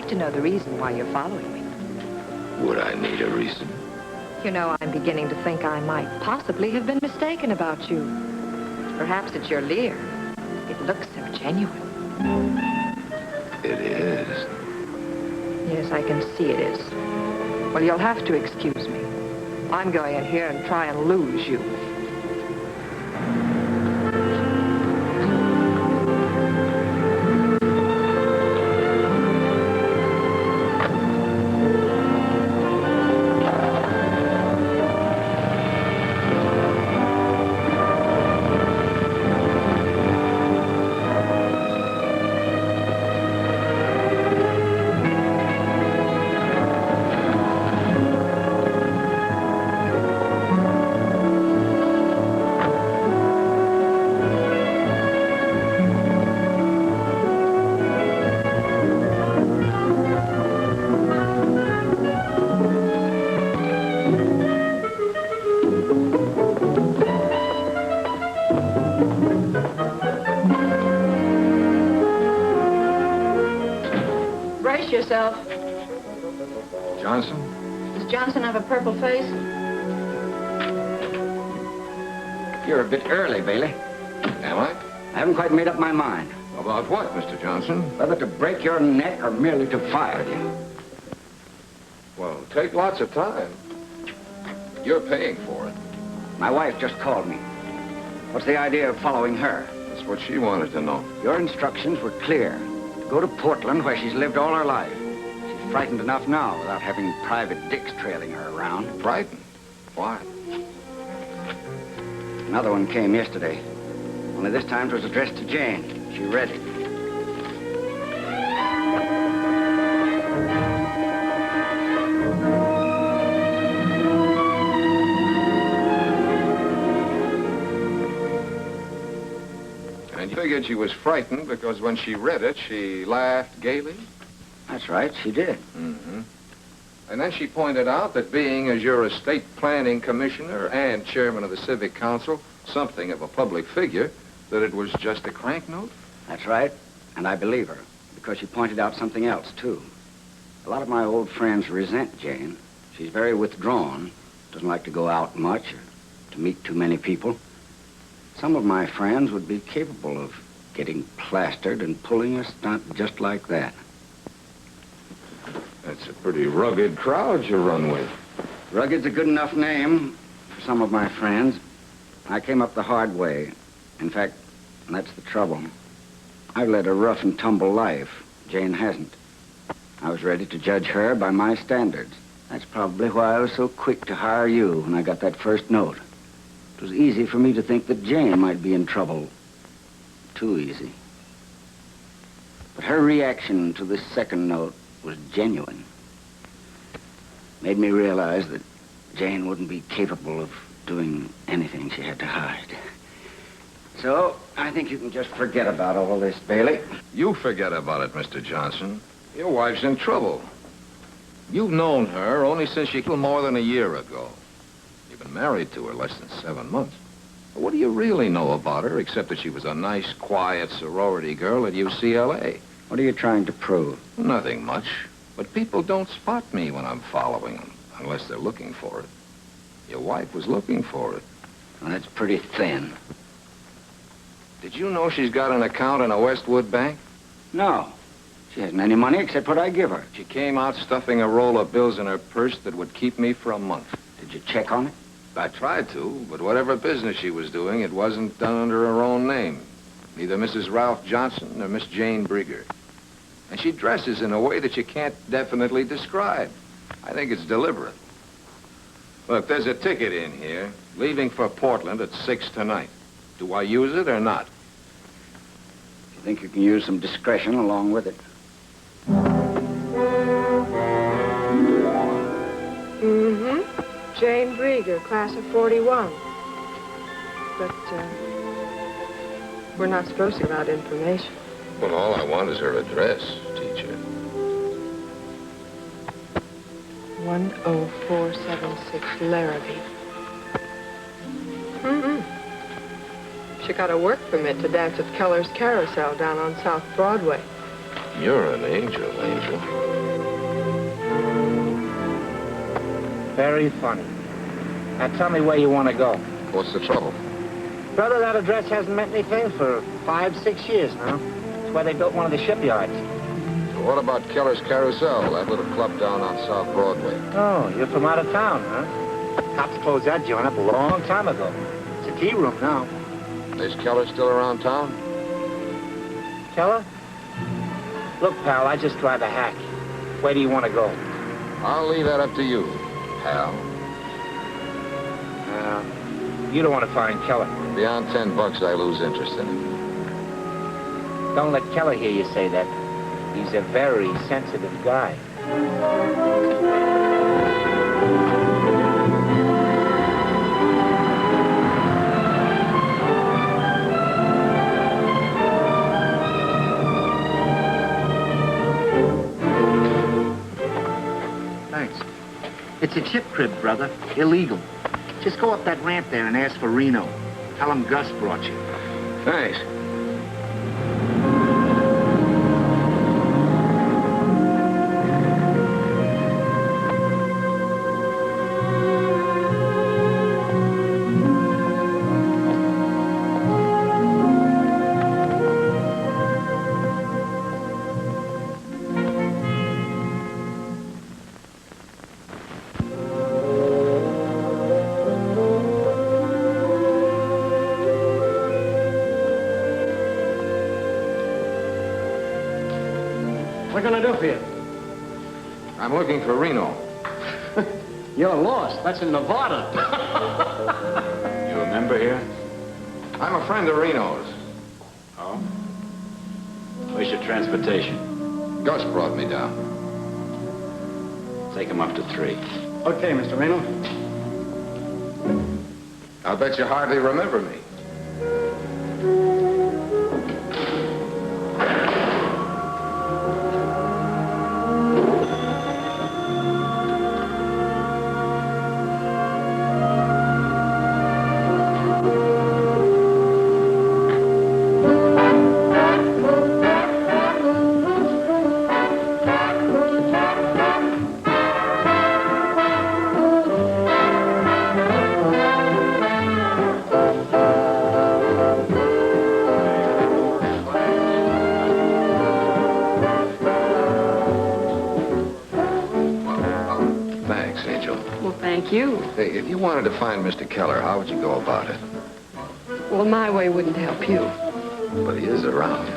To know the reason why you're following me. Would I need a reason? You know, I'm beginning to think I might possibly have been mistaken about you. Perhaps it's your leer. It looks so genuine. It is. Yes, I can see it is. Well, you'll have to excuse me. I'm going in here and try and lose you. Yourself. Johnston? Does Johnston have a purple face? You're a bit early, Baily. Am I? I haven't quite made up my mind. About what, Mr. Johnston? Whether to break your neck or merely to fire you. Well, take lots of time. You're paying for it. My wife just called me. What's the idea of following her? That's what she wanted to know. Your instructions were clear. Go to Portland, where she's lived all her life. She's frightened enough now without having private dicks trailing her around. Frightened? Why? Another one came yesterday. Only this time it was addressed to Jane. She read it. And you figured she was frightened because when she read it, she laughed gaily? That's right, she did. Mm-hmm. And then she pointed out that being, as your estate planning commissioner and chairman of the civic council, something of a public figure, that it was just a crank note? That's right, and I believe her, because she pointed out something else, too. A lot of my old friends resent Jane. She's very withdrawn, doesn't like to go out much or to meet too many people. Some of my friends would be capable of getting plastered and pulling a stunt just like that. That's a pretty rugged crowd you run with. Rugged's a good enough name for some of my friends. I came up the hard way. In fact, that's the trouble. I've led a rough and tumble life. Jane hasn't. I was ready to judge her by my standards. That's probably why I was so quick to hire you when I got that first note. It was easy for me to think that Jane might be in trouble. Too easy. But her reaction to this second note was genuine. Made me realize that Jane wouldn't be capable of doing anything she had to hide. So, I think you can just forget about all this, Baily. You forget about it, Mr. Johnston. Your wife's in trouble. You've known her only since she killed more than a year ago. You've been married to her less than 7 months. What do you really know about her, except that she was a nice, quiet sorority girl at UCLA? What are you trying to prove? Nothing much. But people don't spot me when I'm following them, unless they're looking for it. Your wife was looking for it. Well, that's pretty thin. Did you know she's got an account in a Westwood bank? No. She hasn't any money except what I give her. She came out stuffing a roll of bills in her purse that would keep me for a month. Did you check on it? I tried to, but whatever business she was doing, it wasn't done under her own name. Neither Mrs. Ralph Johnston nor Miss Jane Breeger. And she dresses in a way that you can't definitely describe. I think it's deliberate. Look, there's a ticket in here, leaving for Portland at 6 tonight. Do I use it or not? You think you can use some discretion along with it? Mm-hmm. Jane Breeger, class of 41. But, we're not supposed to give out information. Well, all I want is her address, teacher. 10476 Larrabee. Mm-hmm. She got a work permit to dance at Keller's Carousel down on South Broadway. You're an angel, Angel. Very funny. Now tell me where you want to go. What's the trouble? Brother, that address hasn't meant anything for 5-6 years now. It's where they built one of the shipyards. So what about Keller's Carousel, that little club down on South Broadway? Oh, you're from out of town, huh? Cops closed that joint up a long time ago. It's a tea room now. Is Keller still around town? Keller? Look, pal, I just drive a hack. Where do you want to go? I'll leave that up to you, pal. You don't want to find Keller. Beyond $10, I lose interest in him. Don't let Keller hear you say that. He's a very sensitive guy. Thanks. It's a chip crib, brother. Illegal. Just go up that ramp there and ask for Reno. Tell him Gus brought you. Thanks. What can I do for you? I'm looking for Reno. You're lost. That's in Nevada. You a member here? I'm a friend of Reno's. Oh? Where's your transportation? Gus brought me down. Take him up to 3. Okay, Mr. Reno. I'll bet you hardly remember me. Thank you. Hey, if you wanted to find Mr. Keller, how would you go about it? Well, my way wouldn't help you. But he is around.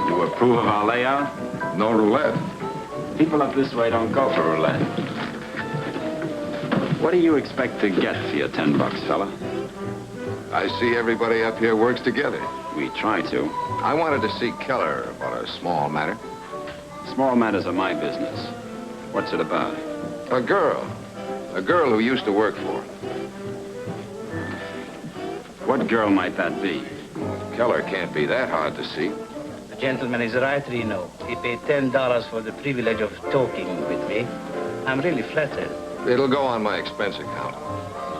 You approve of our layout? No roulette. People up this way don't go for roulette. What do you expect to get for your $10, fella? I see everybody up here works together. We try to. I wanted to see Keller about a small matter. Small matters are my business. What's it about? A girl. A girl who used to work for him. What girl might that be? Keller can't be that hard to see. The gentleman is right, Reno. He paid $10 for the privilege of talking with me. I'm really flattered. It'll go on my expense account.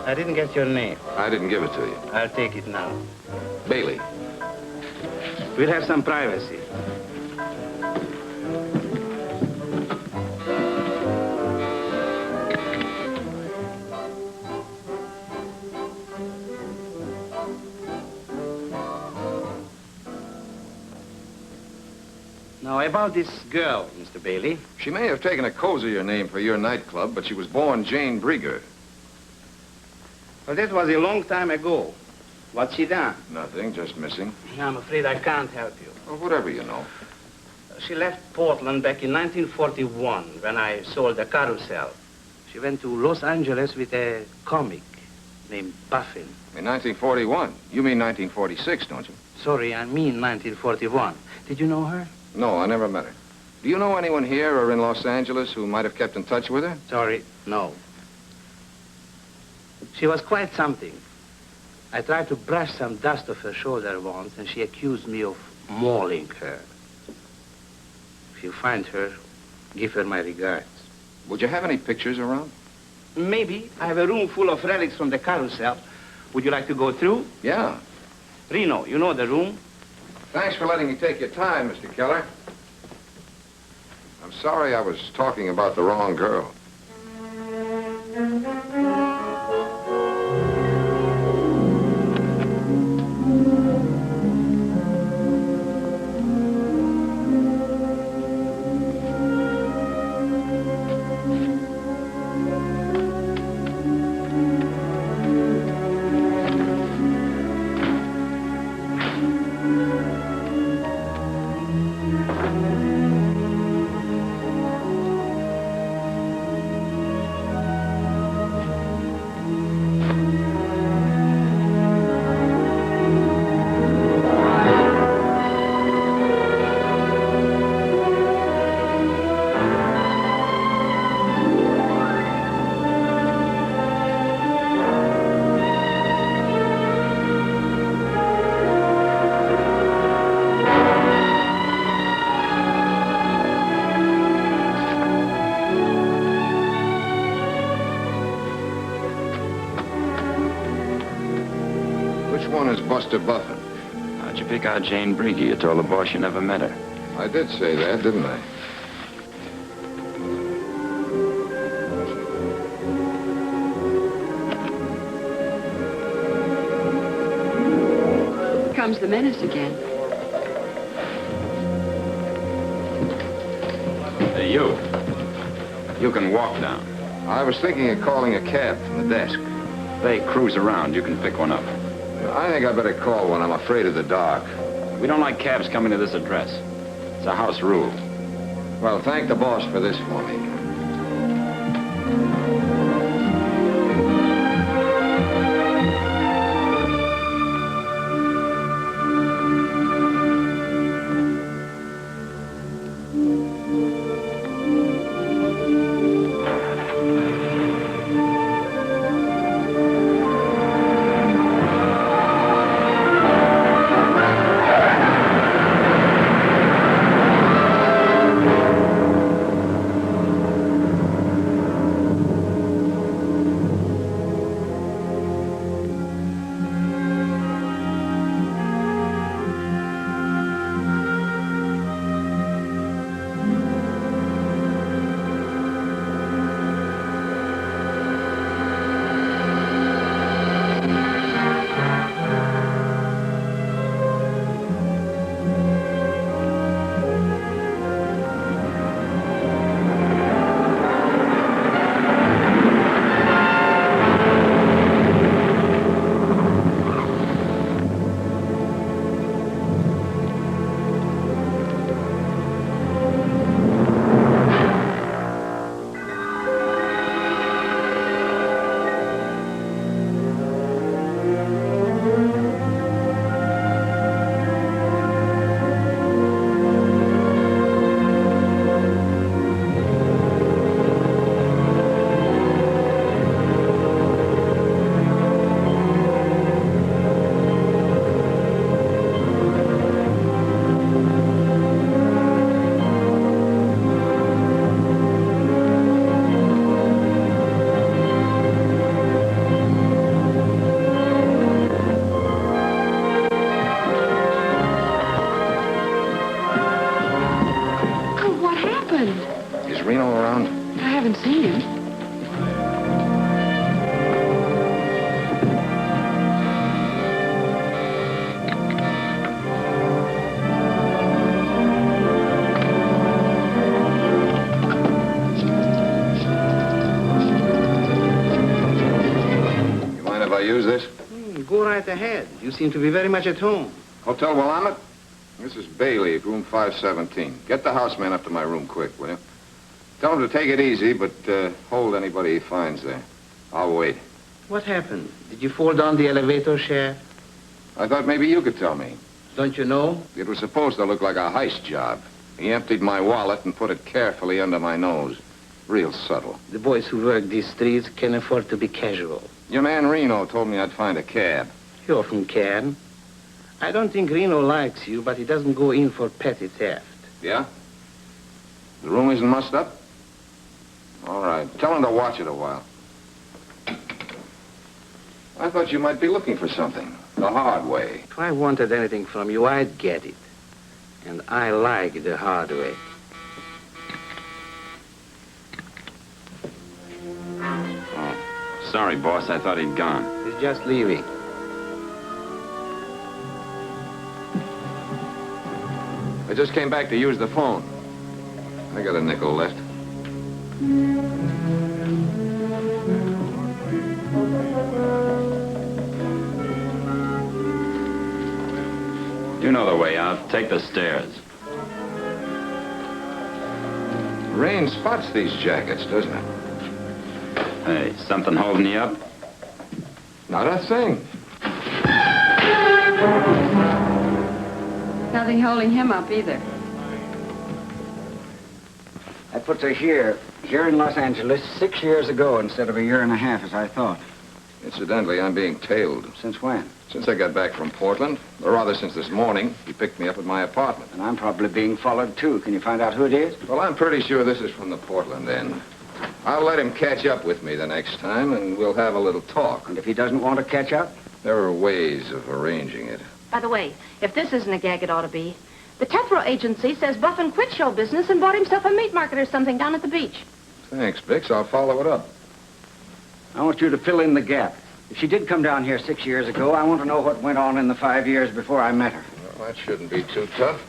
I didn't get your name. I didn't give it to you. I'll take it now. Baily. We'll have some privacy. Now, about this girl, Mr. Baily. She may have taken a cozier name for your nightclub, but she was born Jane Breeger. Well, that was a long time ago. What's she done? Nothing, just missing. I'm afraid I can't help you. Well, whatever you know. She left Portland back in 1941 when I sold the carousel. She went to Los Angeles with a comic named Buffin. In 1941? You mean 1946, don't you? Sorry, I mean 1941. Did you know her? No, I never met her. Do you know anyone here or in Los Angeles who might have kept in touch with her? Sorry, no. She was quite something. I tried to brush some dust off her shoulder once, and she accused me of mauling her. If you find her, give her my regards. Would you have any pictures around? Maybe. I have a room full of relics from the carousel. Would you like to go through? Yeah. Reno, you know the room? Thanks for letting me take your time, Mr. Keller. I'm sorry I was talking about the wrong girl. Buster Buffin. How'd you pick out Jane Breeger? You told the boss you never met her. I did say that, didn't I? Comes the menace again. Hey, you. You can walk down. I was thinking of calling a cab from the desk. They cruise around. You can pick one up. I think I better call one. I'm afraid of the dark. We don't like cabs coming to this address. It's a house rule. Well, thank the boss for this for me. use this? Go right ahead. You seem to be very much at home. Hotel Willamette? This is Baily at room 517. Get the houseman up to my room quick, will you? Tell him to take it easy, but hold anybody he finds there. I'll wait. What happened? Did you fall down the elevator shaft? I thought maybe you could tell me. Don't you know? It was supposed to look like a heist job. He emptied my wallet and put it carefully under my nose. Real subtle. The boys who work these streets can afford to be casual. Your man Reno told me I'd find a cab. He often can. I don't think Reno likes you, but he doesn't go in for petty theft. Yeah? The room isn't mussed up? All right. Tell him to watch it a while. I thought you might be looking for something. The hard way. If I wanted anything from you, I'd get it. And I like the hard way. Oh, sorry, boss. I thought he'd gone. He's just leaving. I just came back to use the phone. I got a nickel left. You know the way out. Take the stairs. Rain spots these jackets, doesn't it? Hey, something holding you up? Not a thing. Nothing holding him up either. That puts her here in Los Angeles 6 years ago instead of a year and a half, as I thought. Incidentally, I'm being tailed. Since when? Since I got back from Portland, or rather since this morning, he picked me up at my apartment. And I'm probably being followed, too. Can you find out who it is? Well, I'm pretty sure this is from the Portland end. I'll let him catch up with me the next time, and we'll have a little talk. And if he doesn't want to catch up? There are ways of arranging it. By the way, if this isn't a gag, it ought to be. The Tethro agency says Buffin quit show business and bought himself a meat market or something down at the beach. Thanks, Bix. I'll follow it up. I want you to fill in the gap. If she did come down here 6 years ago, I want to know what went on in the 5 years before I met her. Well, that shouldn't be too tough.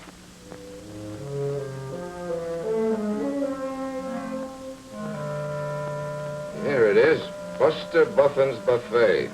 Here it is. Buster Buffin's Buffet.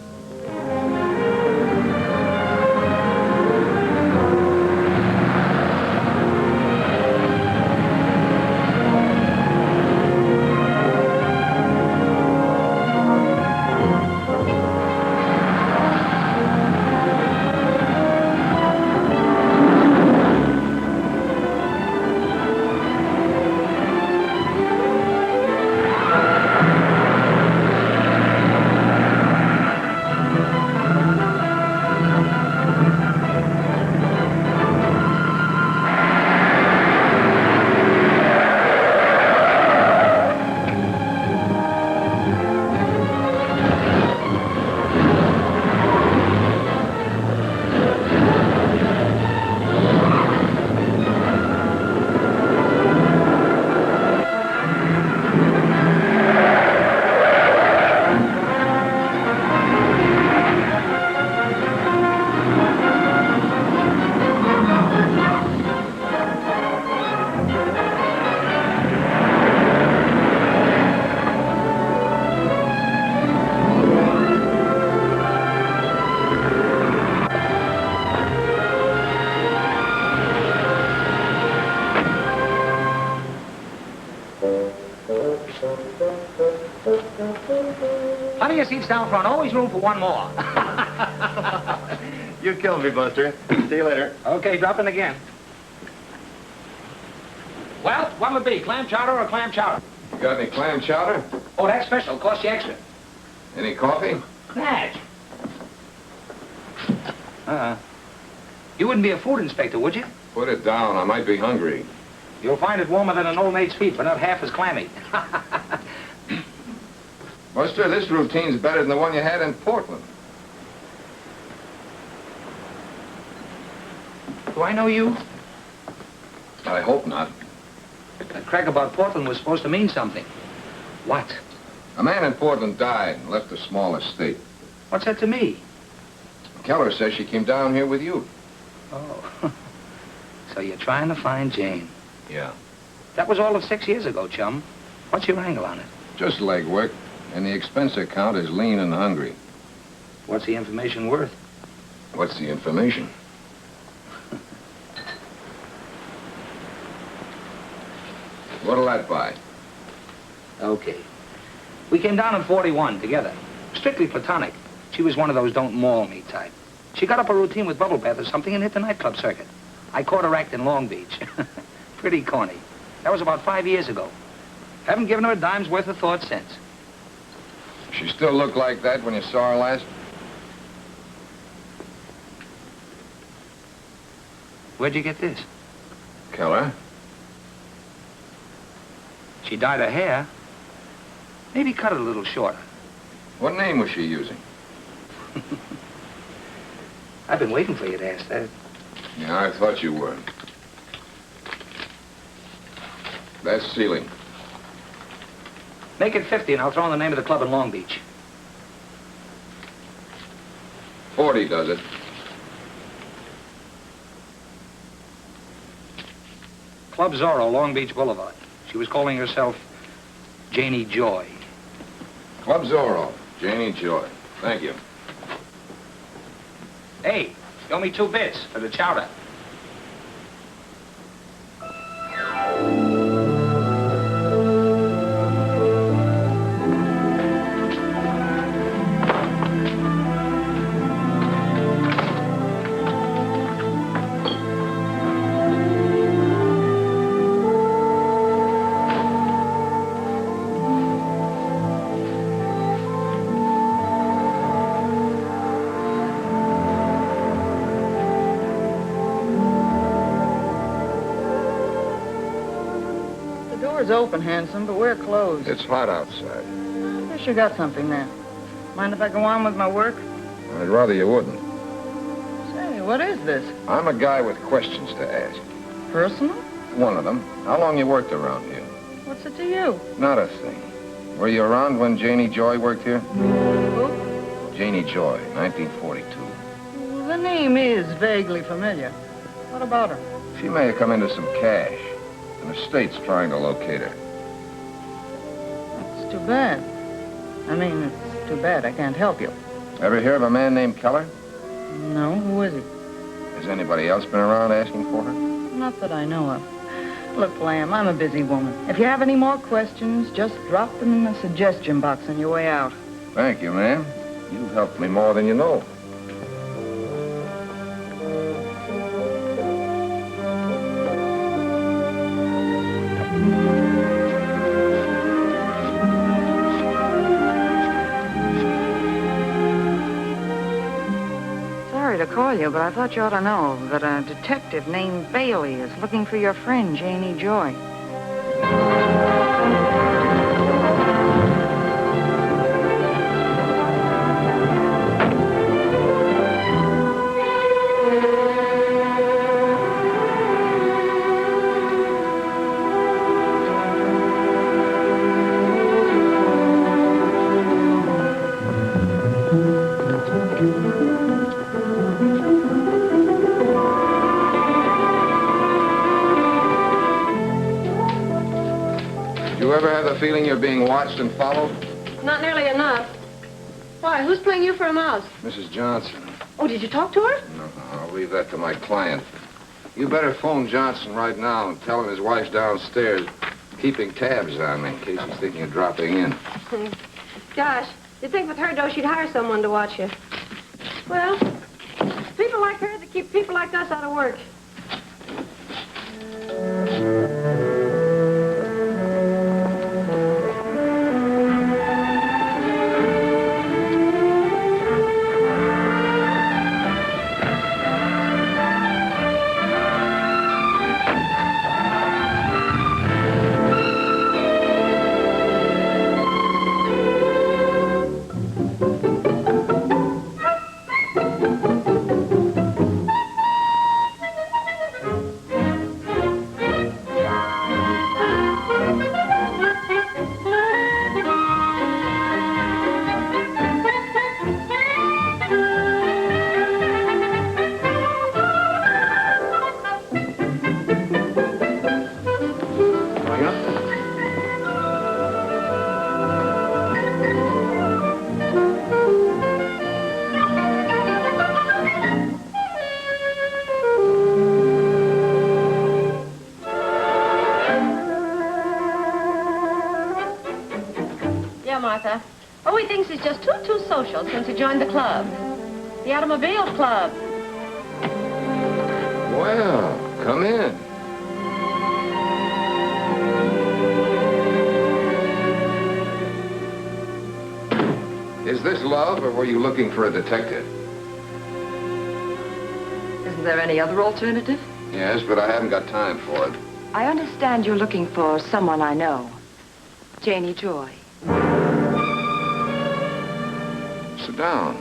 Plenty of seats down front. Always room for one more. You killed me, Buster. See you later. Okay, dropping again. Well, what'll it be? Clam chowder or clam chowder? You got any clam chowder? Oh, that's special. Cost you extra. Any coffee? Natch. You wouldn't be a food inspector, would you? Put it down. I might be hungry. You'll find it warmer than an old maid's feet, but not half as clammy. Buster, this routine's better than the one you had in Portland. Do I know you? I hope not. That crack about Portland was supposed to mean something. What? A man in Portland died and left a small estate. What's that to me? Keller says she came down here with you. Oh. So you're trying to find Jane. Yeah. That was all of 6 years ago, chum. What's your angle on it? Just legwork. And the expense account is lean and hungry. What's the information worth? What's the information? What'll that buy? Okay. We came down in 41 together. Strictly platonic. She was one of those don't maul me type. She got up a routine with bubble bath or something and hit the nightclub circuit. I caught her act in Long Beach. Pretty corny. That was about 5 years ago. Haven't given her a dime's worth of thought since. She still looked like that when you saw her last? Where'd you get this? Keller? She dyed her hair. Maybe cut it a little shorter. What name was she using? I've been waiting for you to ask that. Yeah, I thought you were. That's ceiling. Make it 50 and I'll throw in the name of the club in Long Beach. 40 does it. Club Zorro, Long Beach Boulevard. She was calling herself Janie Joy. Club Zorro, Janie Joy. Thank you. Hey, you owe me 2 bits for the chowder. Door's open, handsome, but we're closed. It's hot outside. I guess you got something there. Mind if I go on with my work? I'd rather you wouldn't. Say, what is this? I'm a guy with questions to ask. Personal? One of them. How long you worked around here? What's it to you? Not a thing. Were you around when Janie Joy worked here? Who? Janie Joy, 1942. Well, the name is vaguely familiar. What about her? She may have come into some cash. And the state's trying to locate her. It's too bad. I mean, it's too bad I can't help you. Ever hear of a man named Keller? No, who is he? Has anybody else been around asking for her? Not that I know of. Look, Lamb, I'm a busy woman. If you have any more questions, just drop them in the suggestion box on your way out. Thank you, ma'am. You've helped me more than you know. To call you, but I thought you ought to know that a detective named Baily is looking for your friend, Janie Joy. Feeling you're being watched and followed? Not nearly enough. Why, who's playing you for a mouse? Mrs. Johnston. Oh, did you talk to her? No, I'll leave that to my client. You better phone Johnston right now and tell him his wife's downstairs keeping tabs on me in case he's thinking of dropping in. Gosh, you'd think with her dough she'd hire someone to watch you. Well, people like her that keep people like us out of work. social since he joined the club. The Automobile Club. Well, come in. Is this love, or were you looking for a detective? Isn't there any other alternative? Yes, but I haven't got time for it. I understand you're looking for someone I know. Janie Joy. Sit down.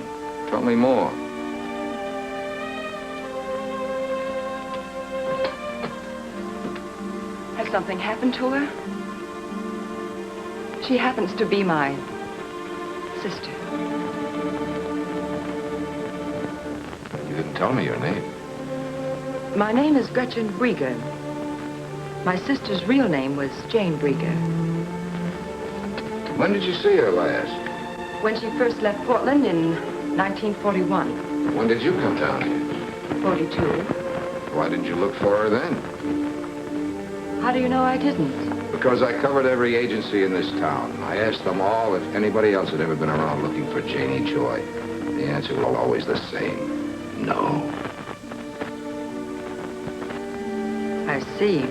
Tell me more. Has something happened to her? She happens to be my sister. You didn't tell me your name. My name is Gretchen Breeger. My sister's real name was Jane Breeger. When did you see her last? When she first left Portland in 1941. When did you come down here? 42. Why didn't you look for her then? How do you know I didn't? Because I covered every agency in this town. I asked them all if anybody else had ever been around looking for Janie Joy. The answer was always the same. No. I see.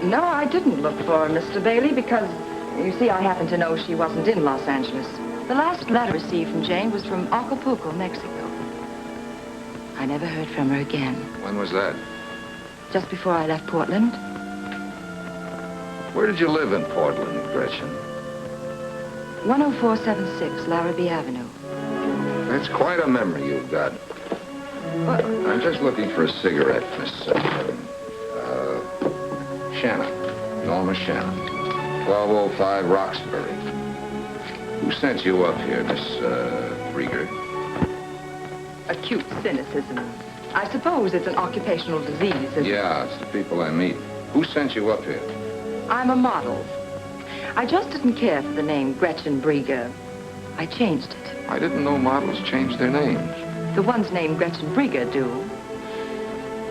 No, I didn't look for Mr. Baily because, you see, I happen to know she wasn't in Los Angeles. The last letter received from Jane was from Acapulco, Mexico. I never heard from her again. When was that? Just before I left Portland. Where did you live in Portland, Gretchen? 10476 Larrabee Avenue. That's quite a memory you've got. What? I'm just looking for a cigarette, Miss Shannon. Norma Shannon. 1205 Roxbury. Who sent you up here, Miss Breeger? Acute cynicism. I suppose it's an occupational disease, isn't it? Yeah, it's the people I meet. Who sent you up here? I'm a model. I just didn't care for the name Gretchen Breeger. I changed it. I didn't know models changed their names. The ones named Gretchen Breeger do.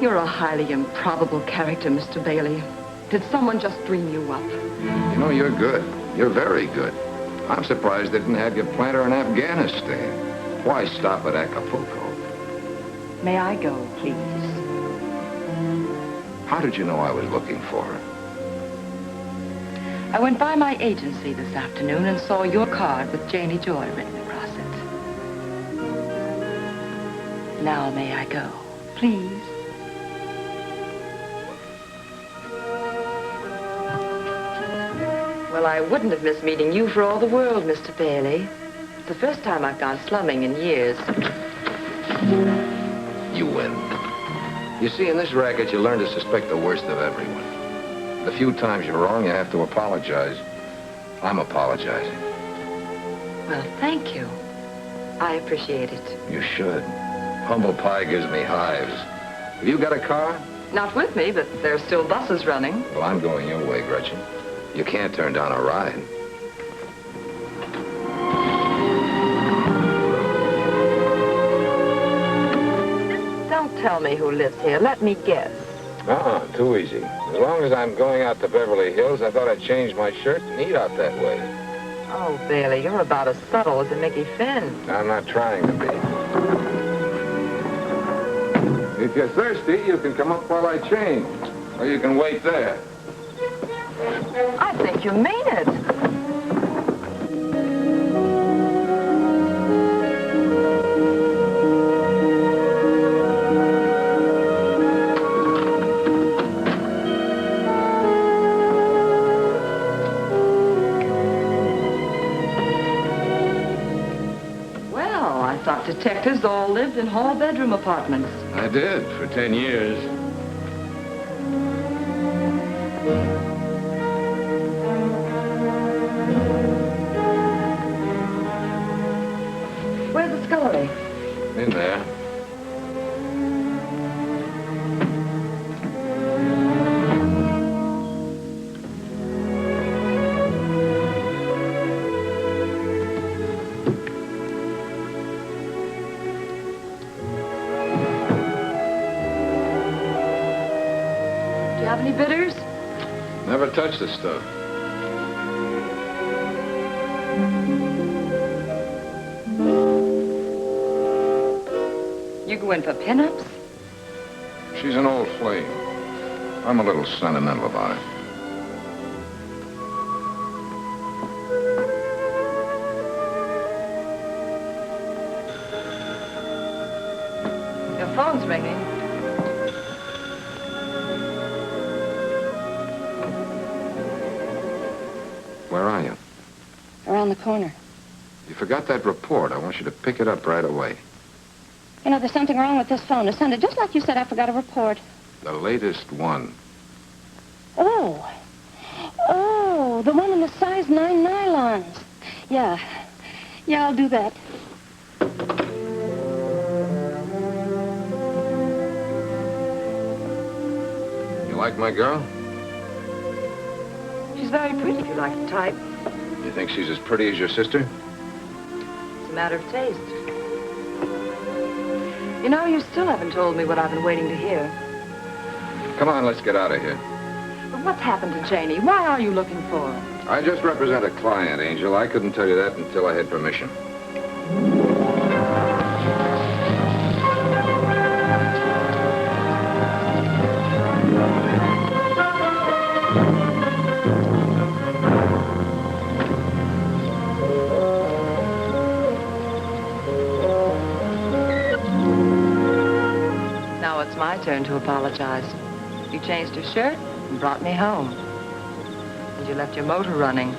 You're a highly improbable character, Mr. Baily. Did someone just dream you up? You know, you're good. You're very good. I'm surprised they didn't have you plant her in Afghanistan. Why stop at Acapulco? May I go, please? How did you know I was looking for her? I went by my agency this afternoon and saw your card with Janie Joy written across it. Now may I go, please? Well, I wouldn't have missed meeting you for all the world, Mr. Baily. It's the first time I've gone slumming in years. You win. You see, in this racket, you learn to suspect the worst of everyone. The few times you're wrong, you have to apologize. I'm apologizing. Well, thank you. I appreciate it. You should. Humble pie gives me hives. Have you got a car? Not with me, but there's still buses running. Well, I'm going your way, Gretchen. You can't turn down a ride. Don't tell me who lives here. Let me guess. Too easy. As long as I'm going out to Beverly Hills, I thought I'd change my shirt and eat out that way. Oh, Baily, you're about as subtle as a Mickey Finn. I'm not trying to be. If you're thirsty, you can come up while I change. Or you can wait there. I think you mean it. Well, I thought detectives all lived in hall bedroom apartments. I did, for 10 years. Where's the scullery? In there. Do you have any bitters? Never touch this stuff. You go in for pinups? She's an old flame. I'm a little sentimental about it. Your phone's ringing. Where are you? Around the corner. You forgot that report. I want you to pick it up right away. You know, there's something wrong with this phone. It sounded just like you said I forgot a report. The latest one. Oh. Oh, the one in the size 9 nylons. Yeah. Yeah, I'll do that. You like my girl? She's very pretty if you like the type. You think she's as pretty as your sister? It's a matter of taste. You know, you still haven't told me what I've been waiting to hear. Come on, let's get out of here. But what's happened to Janie? Why are you looking for her? I just represent a client, Angel. I couldn't tell you that until I had permission. Now it's my turn to apologize. You changed your shirt and brought me home. And you left your motor running.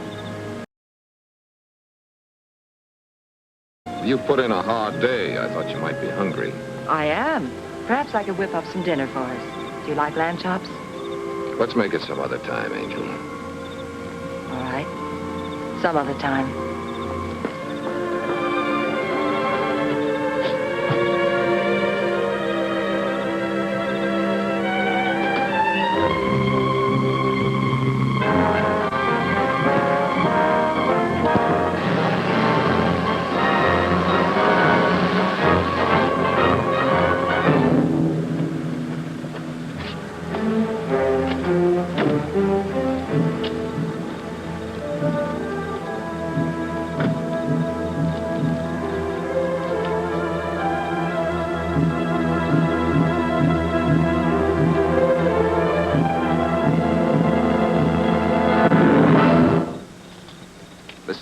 You put in a hard day. I thought you might be hungry. I am. Perhaps I could whip up some dinner for us. Do you like lamb chops? Let's make it some other time, Angel. All right. Some other time.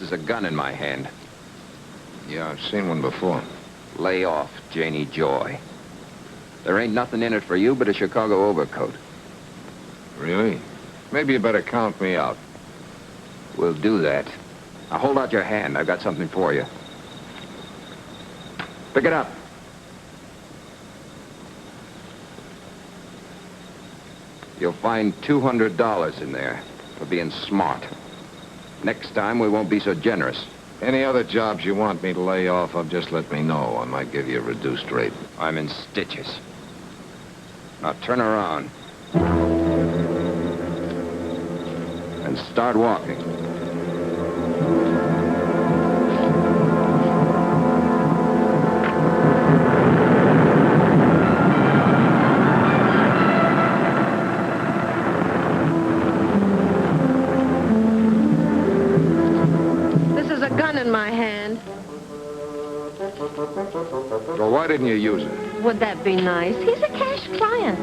There's a gun in my hand. Yeah, I've seen one before. Lay off, Janie Joy. There ain't nothing in it for you but a Chicago overcoat. Really? Maybe you better count me out. We'll do that. Now hold out your hand. I've got something for you. Pick it up. You'll find $200 in there for being smart. Next time, we won't be so generous. Any other jobs you want me to lay off of, just let me know. I might give you a reduced rate. I'm in stitches. Now turn around. And start walking. In my hand. Well, why didn't you use it? Would that be nice? He's a cash client.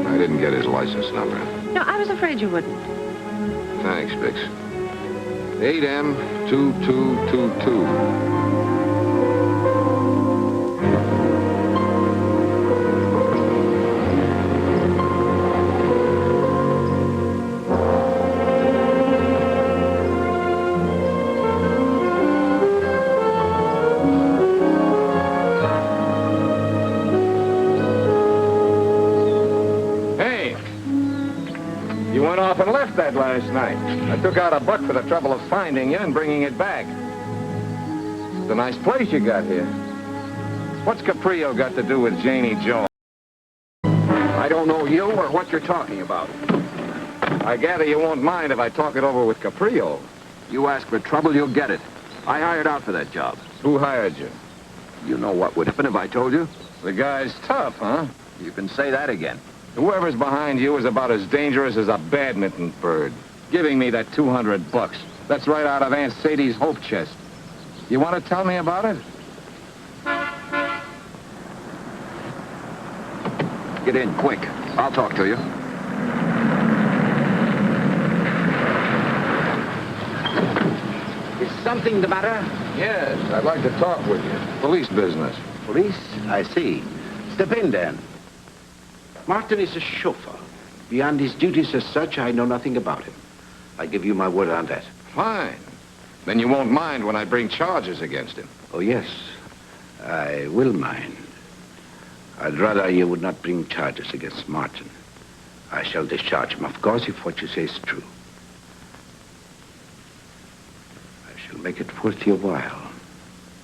I didn't get his license number. No, I was afraid you wouldn't. Thanks, Bix. 8M2222. And left that last night. I took out a buck for the trouble of finding you and bringing it back. It's a nice place you got here. What's Caprio got to do with Janie Joy? I don't know you or what you're talking about. I gather you won't mind if I talk it over with Caprio. You ask for trouble, you'll get it. I hired out for that job. Who hired you? You know what would happen if I told you? The guy's tough, huh? You can say that again. Whoever's behind you is about as dangerous as a badminton bird. Giving me that $200. That's right out of Aunt Sadie's hope chest. You want to tell me about it? it in, quick. I'll talk to you. Is something the matter? Yes, I'd like to talk with you. Police business. Police? I see. Step in, then. Martin is a chauffeur. Beyond his duties as such, I know nothing about him. I give you my word on that. Fine. Then you won't mind when I bring charges against him. Oh, yes. I will mind. I'd rather you would not bring charges against Martin. I shall discharge him, of course, if what you say is true. I shall make it worth your while.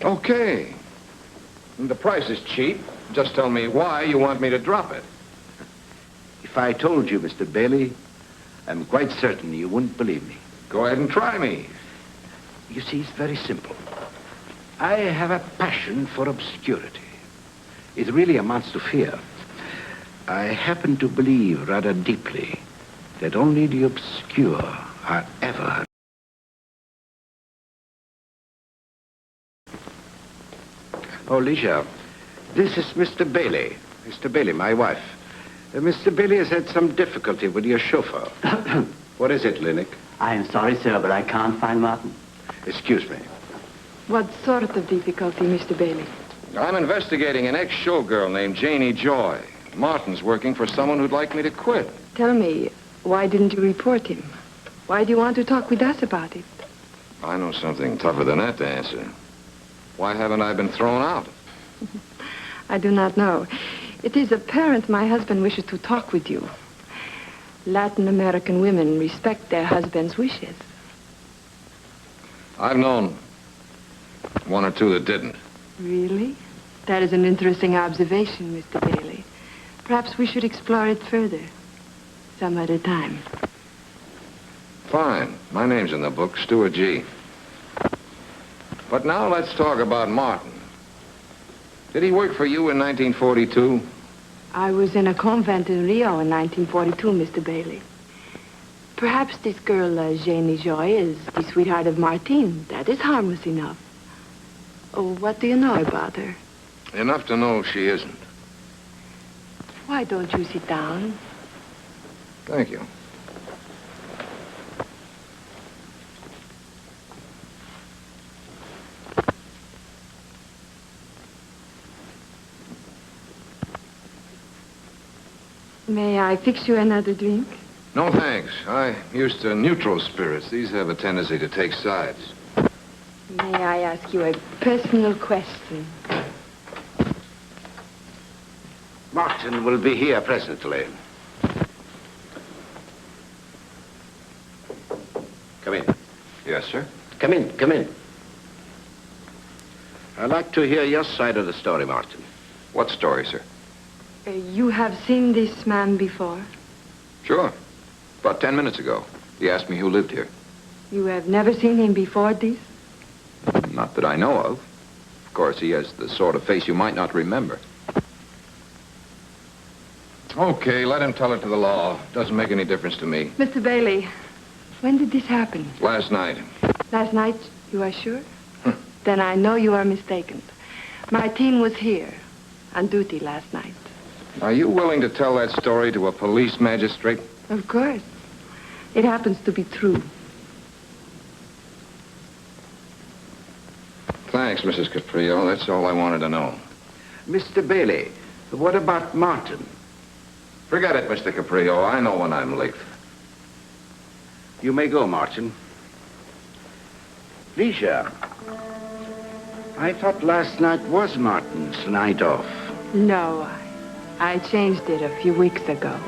Okay. The price is cheap. Just tell me why you want me to drop it. If I told you, Mr. Baily, I'm quite certain you wouldn't believe me. Go ahead and try me. You see, it's very simple. I have a passion for obscurity. It really amounts to fear. I happen to believe rather deeply that only the obscure are ever... Oh, Ligia, this is Mr. Baily. Mr. Baily, my wife. Mr. Baily has had some difficulty with your chauffeur. What is it, Linnick? I'm sorry, sir, but I can't find Martin. Excuse me. What sort of difficulty, Mr. Baily? I'm investigating an ex-showgirl named Janie Joy. Martin's working for someone who'd like me to quit. Tell me, why didn't you report him? Why do you want to talk with us about it? I know something tougher than that to answer. Why haven't I been thrown out? I do not know. It is apparent my husband wishes to talk with you. Latin American women respect their husbands' wishes. I've known one or two that didn't. Really? That is an interesting observation, Mr. Baily. Perhaps we should explore it further. Some other time. Fine. My name's in the book, Stuart G. But now let's talk about Martin. Did he work for you in 1942? I was in a convent in Rio in 1942, Mr. Baily. Perhaps this girl, Janie Joy, is the sweetheart of Martin. That is harmless enough. Oh, what do you know about her? Enough to know she isn't. Why don't you sit down? Thank you. May I fix you another drink? No, thanks. I'm used to neutral spirits. These have a tendency to take sides. May I ask you a personal question? Martin will be here presently. Come in. Yes, sir. Come in, come in. I'd like to hear your side of the story, Martin. What story, sir? You have seen this man before? Sure. About 10 minutes ago. He asked me who lived here. You have never seen him before this? Not that I know of. Of course, he has the sort of face you might not remember. Okay, let him tell it to the law. Doesn't make any difference to me. Mr. Baily, when did this happen? Last night. Last night, you are sure? Then I know you are mistaken. Martin was here, on duty last night. Are you willing to tell that story to a police magistrate? Of course. It happens to be true. Thanks, Mrs. Caprio. That's all I wanted to know. Mr. Baily, what about Martin? Forget it, Mr. Caprio. I know when I'm late. You may go, Martin. Ligia, I thought last night was Martin's night off. No, I changed it a few weeks ago.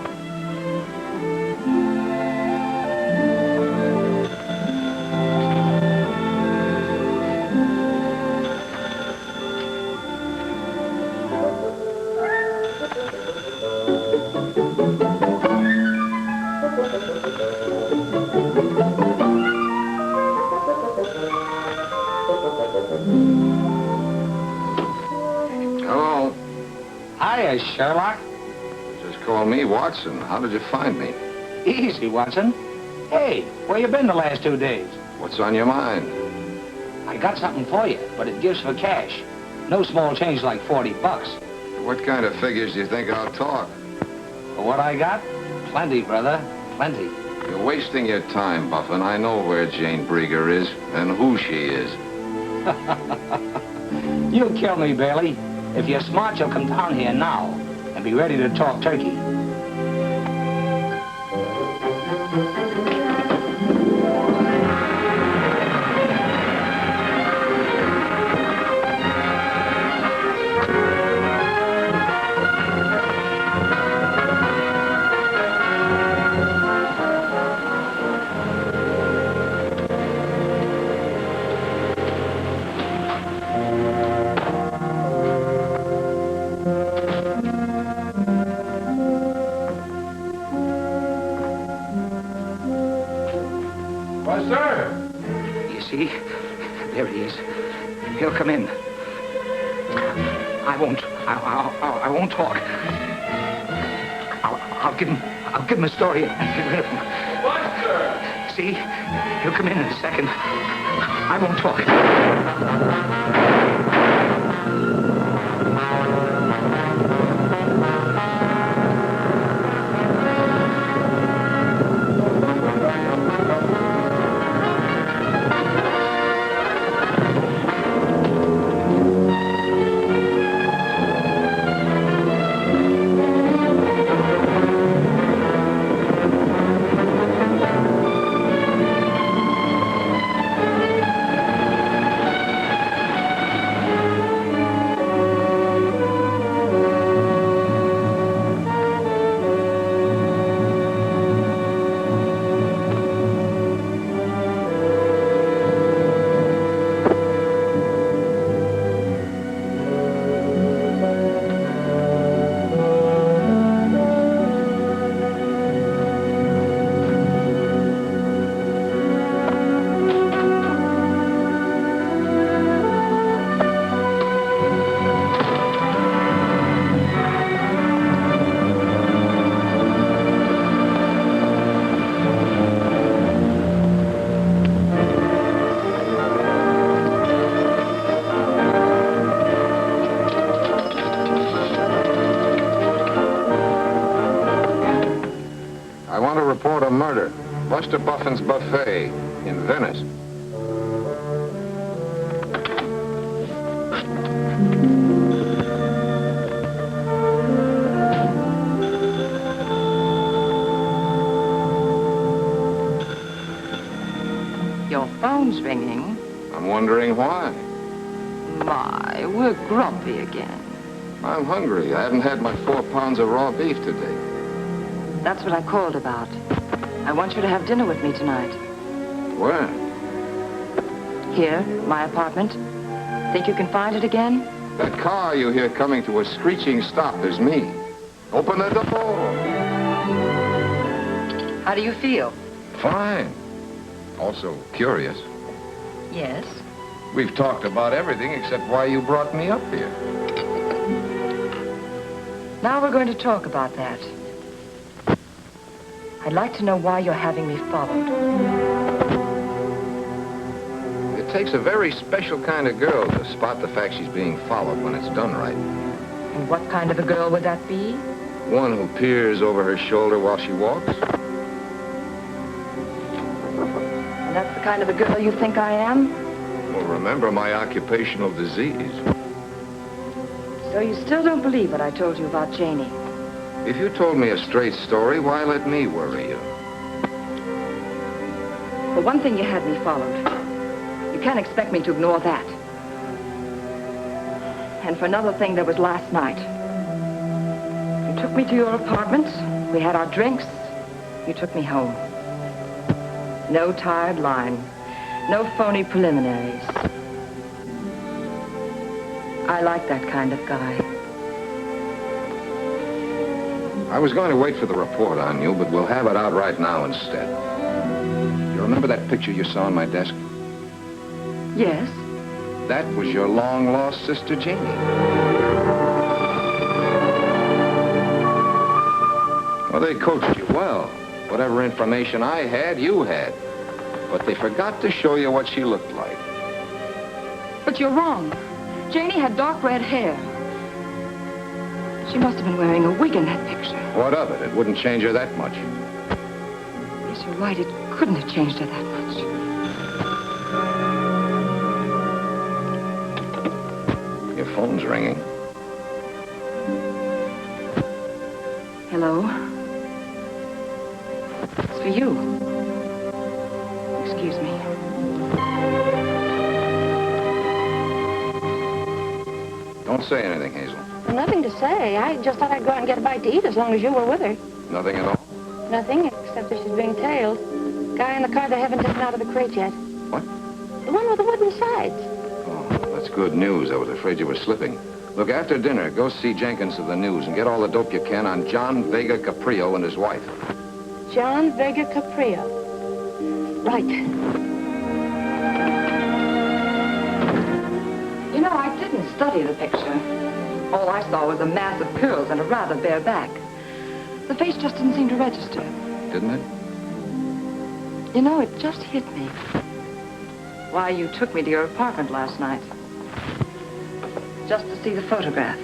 Hello. Hiya, Sherlock. Just call me Watson. How did you find me? Easy, Watson. Hey, where you been the last 2 days? What's on your mind? I got something for you, but it gives for cash. No small change like $40. What kind of figures do you think I'll talk? For what I got? Plenty, brother. Plenty. You're wasting your time, Buffin. I know where Jane Breeger is and who she is. You'll kill me, Baily. If you're smart, you'll come down here now and be ready to talk turkey. You see? There he is. He'll come in. I won't talk. I'll give him a story and get rid of him. Buster! See? He'll come in a second. I won't talk. Report a murder. Buster Buffin's Buffet in Venice. Your phone's ringing. I'm wondering why. My, we're grumpy again. I'm hungry. I haven't had my 4 pounds of raw beef today. That's what I called about. I want you to have dinner with me tonight. Where? Here, my apartment. Think you can find it again? That car you hear coming to a screeching stop is me. Open the door. How do you feel? Fine. Also curious. Yes. We've talked about everything except why you brought me up here. Now we're going to talk about that. I'd like to know why you're having me followed. It takes a very special kind of girl to spot the fact she's being followed when it's done right. And what kind of a girl would that be? One who peers over her shoulder while she walks. And that's the kind of a girl you think I am? Well, remember my occupational disease. So you still don't believe what I told you about Janie? If you told me a straight story, why let me worry you? For one thing, you had me followed. You can't expect me to ignore that. And for another thing, there was last night. You took me to your apartment. We had our drinks. You took me home. No tired line. No phony preliminaries. I like that kind of guy. I was going to wait for the report on you, but we'll have it out right now instead. You remember that picture you saw on my desk? Yes. That was your long-lost sister, Janie. Well, they coached you well. Whatever information I had, you had. But they forgot to show you what she looked like. But you're wrong. Janie had dark red hair. She must have been wearing a wig in that picture. What of it? It wouldn't change her that much. Yes, you're right. It couldn't have changed her that much. Your phone's ringing. Hello? It's for you. Excuse me. Don't say anything, Hazel. Nothing to say. I just thought I'd go out and get a bite to eat as long as you were with her. Nothing at all? Nothing, except that she's being tailed. Guy in the car they haven't taken out of the crate yet. What? The one with the wooden sides. Oh, that's good news. I was afraid you were slipping. Look, after dinner, go see Jenkins of the News and get all the dope you can on John Vega Caprio and his wife. John Vega Caprio. Right. You know, I didn't study the picture. All I saw was a mass of curls and a rather bare back. The face just didn't seem to register. Didn't it? You know, it just hit me. Why you took me to your apartment last night. Just to see the photograph.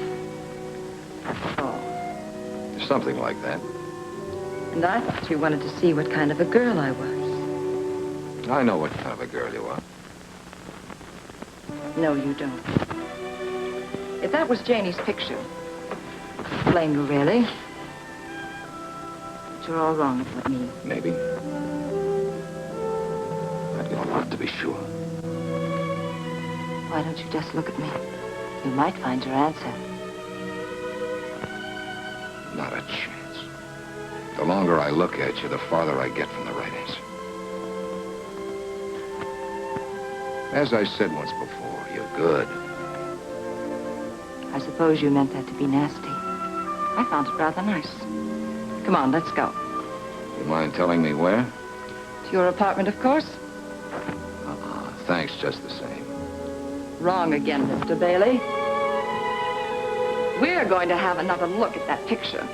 Oh. Something like that. And I thought you wanted to see what kind of a girl I was. I know what kind of a girl you are. No, you don't. If that was Janie's picture, I blame you, really. But you're all wrong about me. Maybe. I'd give a lot to be sure. Why don't you just look at me? You might find your answer. Not a chance. The longer I look at you, the farther I get from the right answer. As I said once before, you're good. I suppose you meant that to be nasty. I found it rather nice. Come on, let's go. You mind telling me where? To your apartment, of course. Thanks just the same. Wrong again, Mr. Baily. We're going to have another look at that picture.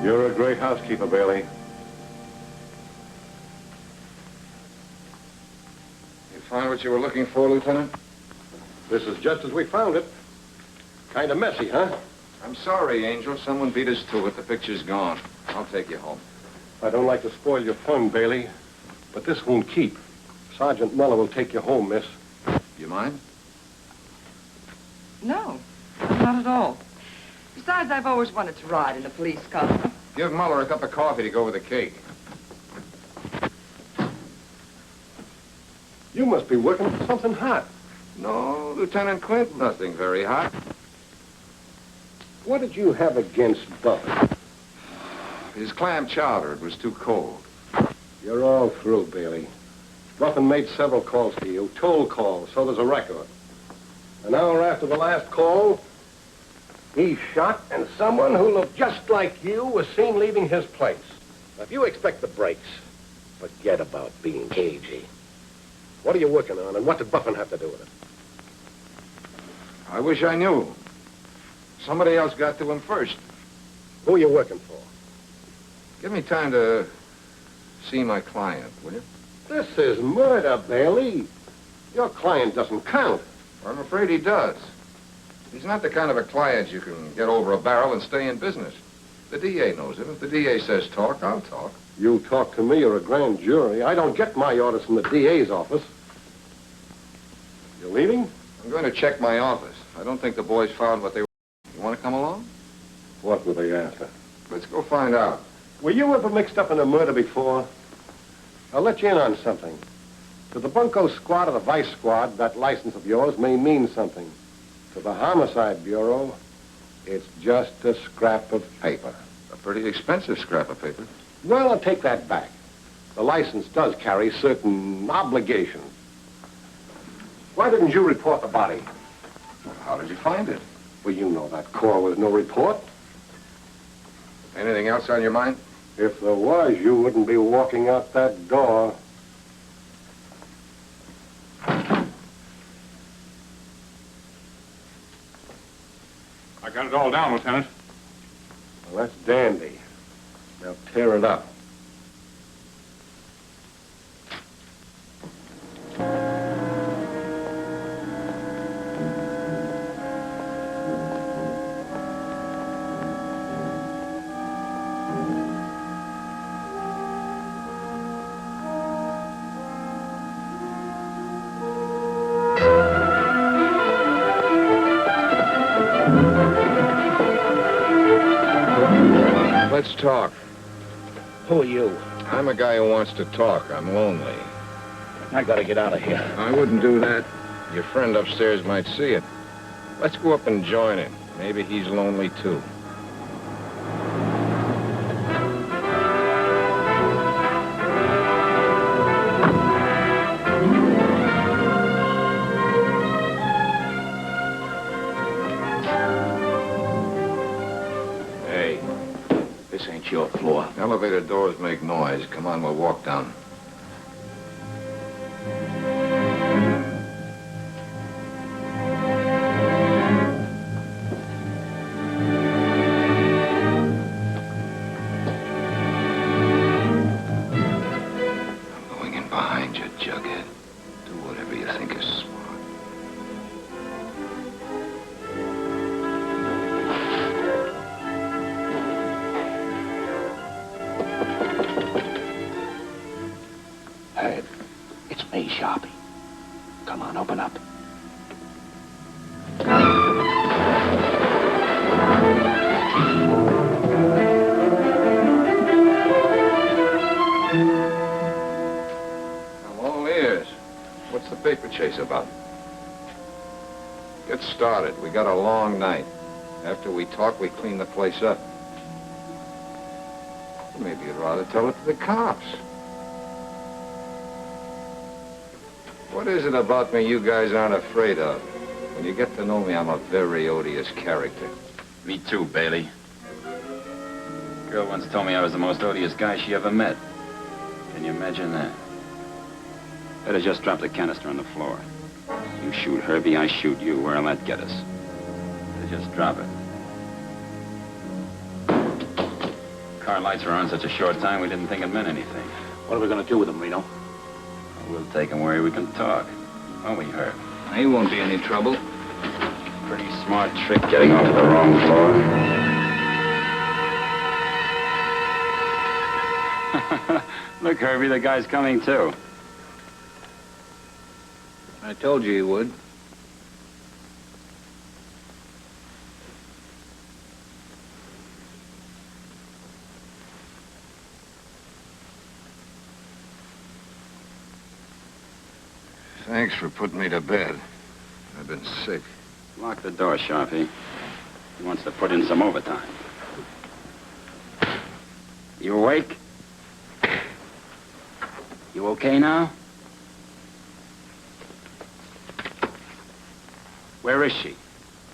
You're a great housekeeper, Baily. Find what you were looking for, Lieutenant? This is just as we found it. Kind of messy, huh? I'm sorry, Angel. Someone beat us to it. The picture's gone. I'll take you home. I don't like to spoil your fun, Baily, but this won't keep. Sergeant Muller will take you home, miss. You mind? No, not at all. Besides, I've always wanted to ride in a police car. Give Muller a cup of coffee to go with the cake. You must be working for something hot. No, Lieutenant Clint, nothing very hot. What did you have against Buffin? His clam chowder, it was too cold. You're all through, Baily. Buffin made several calls to you, toll calls, so there's a record. An hour after the last call, he shot, and someone who looked just like you was seen leaving his place. Now, if you expect the breaks, forget about being cagey. What are you working on, and what did Buffin have to do with it? I wish I knew. Somebody else got to him first. Who are you working for? Give me time to see my client, will you? This is murder, Baily. Your client doesn't count. I'm afraid he does. He's not the kind of a client you can get over a barrel and stay in business. The DA knows it. If the DA says talk, I'll talk. You talk to me or a grand jury. I don't get my orders from the DA's office. You leaving? I'm going to check my office. I don't think the boys found what they were. You want to come along? What were they after? Let's go find out. Were you ever mixed up in a murder before? I'll let you in on something. To the Bunko squad or the Vice squad, that license of yours may mean something. To the Homicide Bureau, it's just a scrap of paper. A pretty expensive scrap of paper. Well, I'll take that back. The license does carry certain obligations. Why didn't you report the body? Well, how did you find it? Well, you know that call was no report. Anything else on your mind? If there was, you wouldn't be walking out that door. down, Lieutenant. Well, that's dandy. Now tear it up. Let's talk. Who are you? I'm a guy who wants to talk. I'm lonely. I gotta get out of here. I wouldn't do that. Your friend upstairs might see it. Let's go up and join him. Maybe he's lonely, too. Hey, this ain't your floor. Elevator doors make noise. Come on, we'll walk down. I'm going in behind you, Jughead. Do whatever you think is smart. Hey, it's me, Sharpie. Come on, open up. I'm all ears. What's the paper chase about? Get started. We got a long night. After we talk, we clean the place up. Maybe you'd rather tell it to the cops. What is it about me you guys aren't afraid of? When you get to know me, I'm a very odious character. Me too, Baily. Girl once told me I was the most odious guy she ever met. Can you imagine that? Better just drop the canister on the floor. You shoot Herbie, I shoot you. Where'll that get us? Better just drop it. Car lights were on such a short time, we didn't think it meant anything. What are we gonna do with him, Reno? We'll take him where we can talk. Won't we, Herb? He won't be any trouble. Pretty smart trick getting off the wrong floor. Look, Herbie, the guy's coming, too. I told you he would. Thanks for putting me to bed. I've been sick. Lock the door, Sharpie. He wants to put in some overtime. You awake? You okay now? Where is she?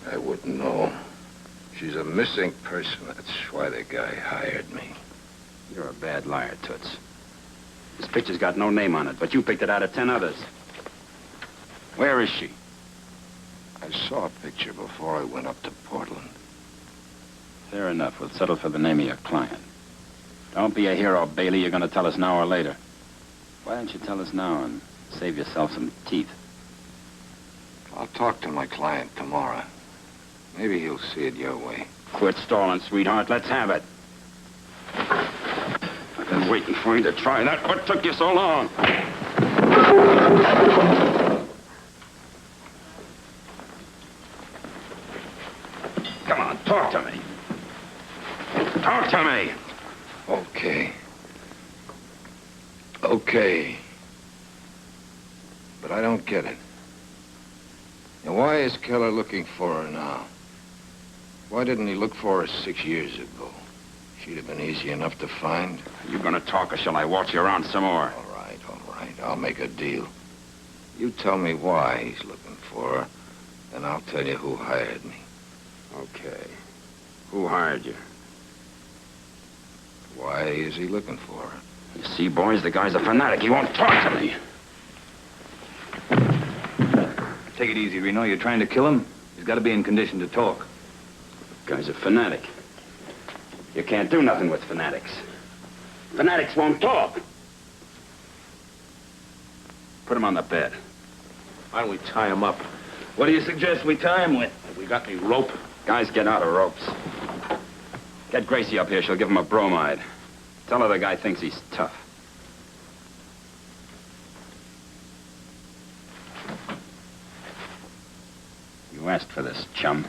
I wouldn't know. She's a missing person. That's why the guy hired me. You're a bad liar, Toots. This picture's got no name on it, but you picked it out of 10 others. Where is she? I saw a picture before I went up to Portland. Fair enough. We'll settle for the name of your client. Don't be a hero, Baily. You're going to tell us now or later. Why don't you tell us now and save yourself some teeth? I'll talk to my client tomorrow. Maybe he'll see it your way. Quit stalling, sweetheart. Let's have it. I've been waiting for you to try that. What took you so long? Come on, talk to me. Talk to me. Okay. Okay. But I don't get it. And why is Keller looking for her now? Why didn't he look for her 6 years ago? She'd have been easy enough to find. Are you gonna talk or shall I waltz you around some more? All right. I'll make a deal. You tell me why he's looking for her, and I'll tell you who hired me. Okay. Who hired you? Why is he looking for her? You see, boys, the guy's a fanatic. He won't talk to me. Take it easy, Reno. You're trying to kill him? He's got to be in condition to talk. Guy's a fanatic. You can't do nothing with fanatics. Fanatics won't talk. Put him on the bed. Why don't we tie him up? What do you suggest we tie him with? Have we got any rope? Guys get out of ropes. Get Gracie up here. She'll give him a bromide. Tell her the guy thinks he's tough. You asked for this, chum.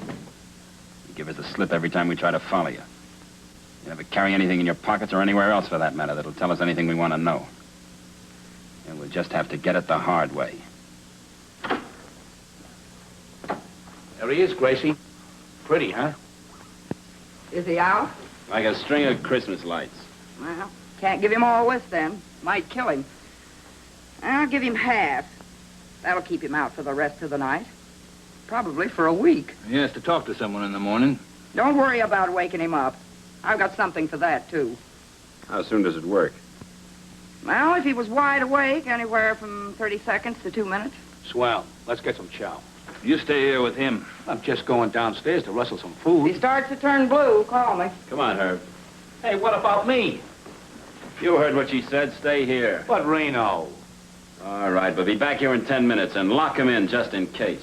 You give us the slip every time we try to follow you. You never carry anything in your pockets or anywhere else, for that matter, that'll tell us anything we want to know. And we'll just have to get it the hard way. There he is, Gracie. Pretty, huh? Is he out? Like a string of Christmas lights. Well, can't give him all this then. Might kill him. I'll give him half. That'll keep him out for the rest of the night. Probably for a week. He has to talk to someone in the morning. Don't worry about waking him up. I've got something for that, too. How soon does it work? Well, if he was wide awake, anywhere from 30 seconds to 2 minutes. Swell. Let's get some chow. You stay here with him. I'm just going downstairs to rustle some food. If he starts to turn blue, call me. Come on, Herb. Hey, what about me? You heard what she said. Stay here. But Reno. All right, but be back here in 10 minutes and lock him in just in case.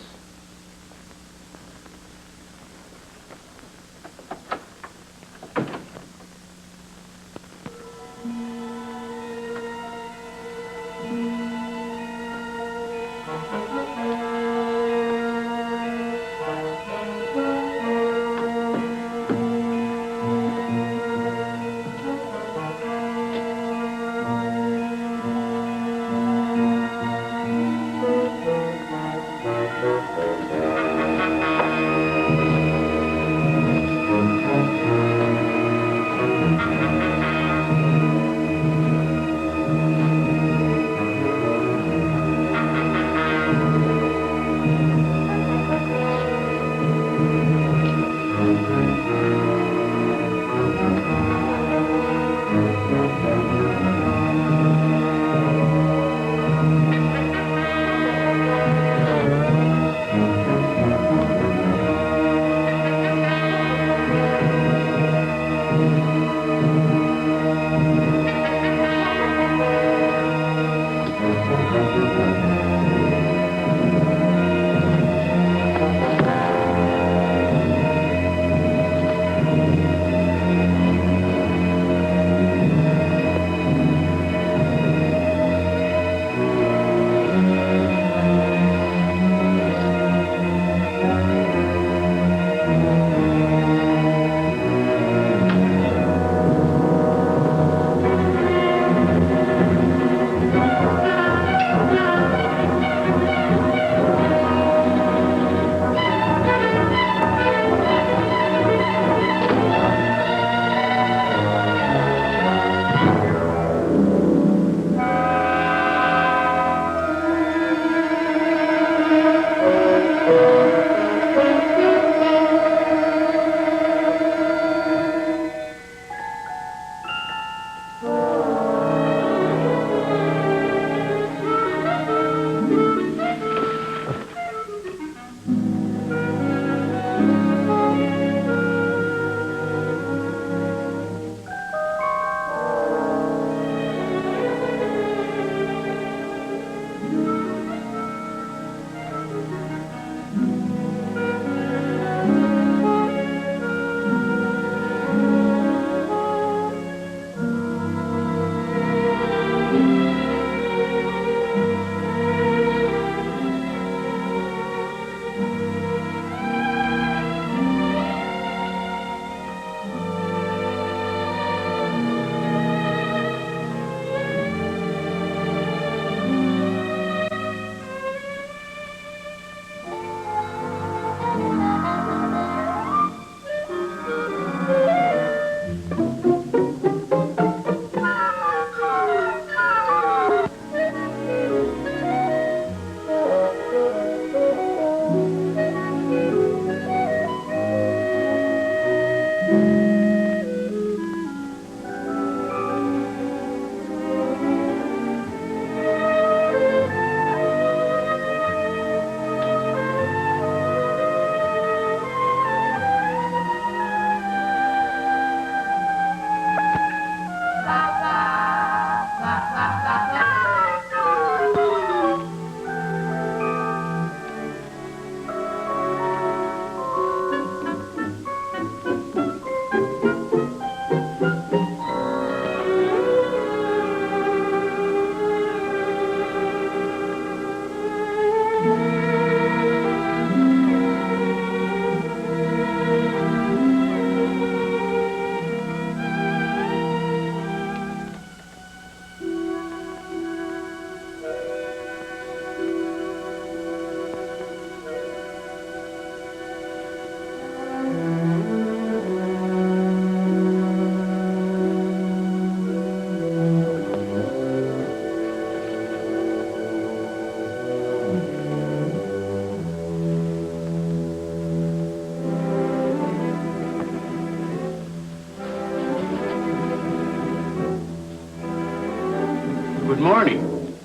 Good morning.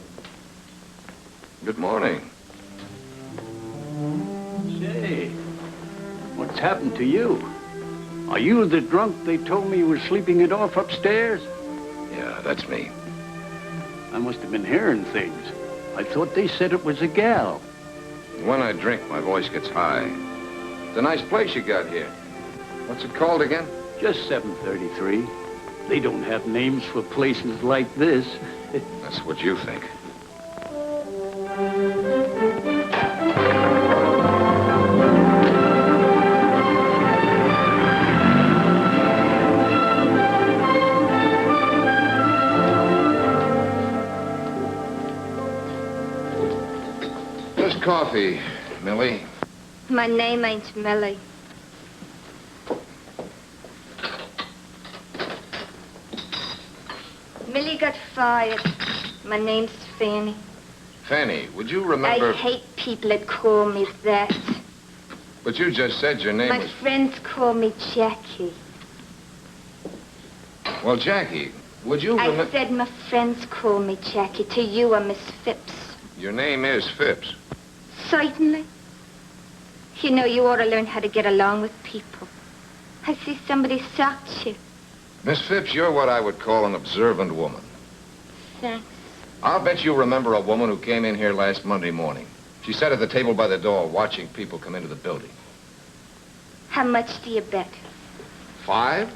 Good morning. Say, what's happened to you? Are you the drunk they told me was sleeping it off upstairs? Yeah, that's me. I must have been hearing things. I thought they said it was a gal. When I drink, my voice gets high. It's a nice place you got here. What's it called again? Just 733. They don't have names for places like this. That's what you think. Just coffee, Millie. My name ain't Millie. Millie got fired. My name's Fanny. Fanny, would you remember... I hate people that call me that. But you just said your name My was... friends call me Jackie. Well, Jackie, would you remember... I said my friends call me Jackie. To you, I'm Miss Phipps. Your name is Phipps. Certainly. You know, you ought to learn how to get along with people. I see somebody socked you. Miss Phipps, you're what I would call an observant woman. Thanks. I'll bet you remember a woman who came in here last Monday morning. She sat at the table by the door watching people come into the building. How much do you bet? 5?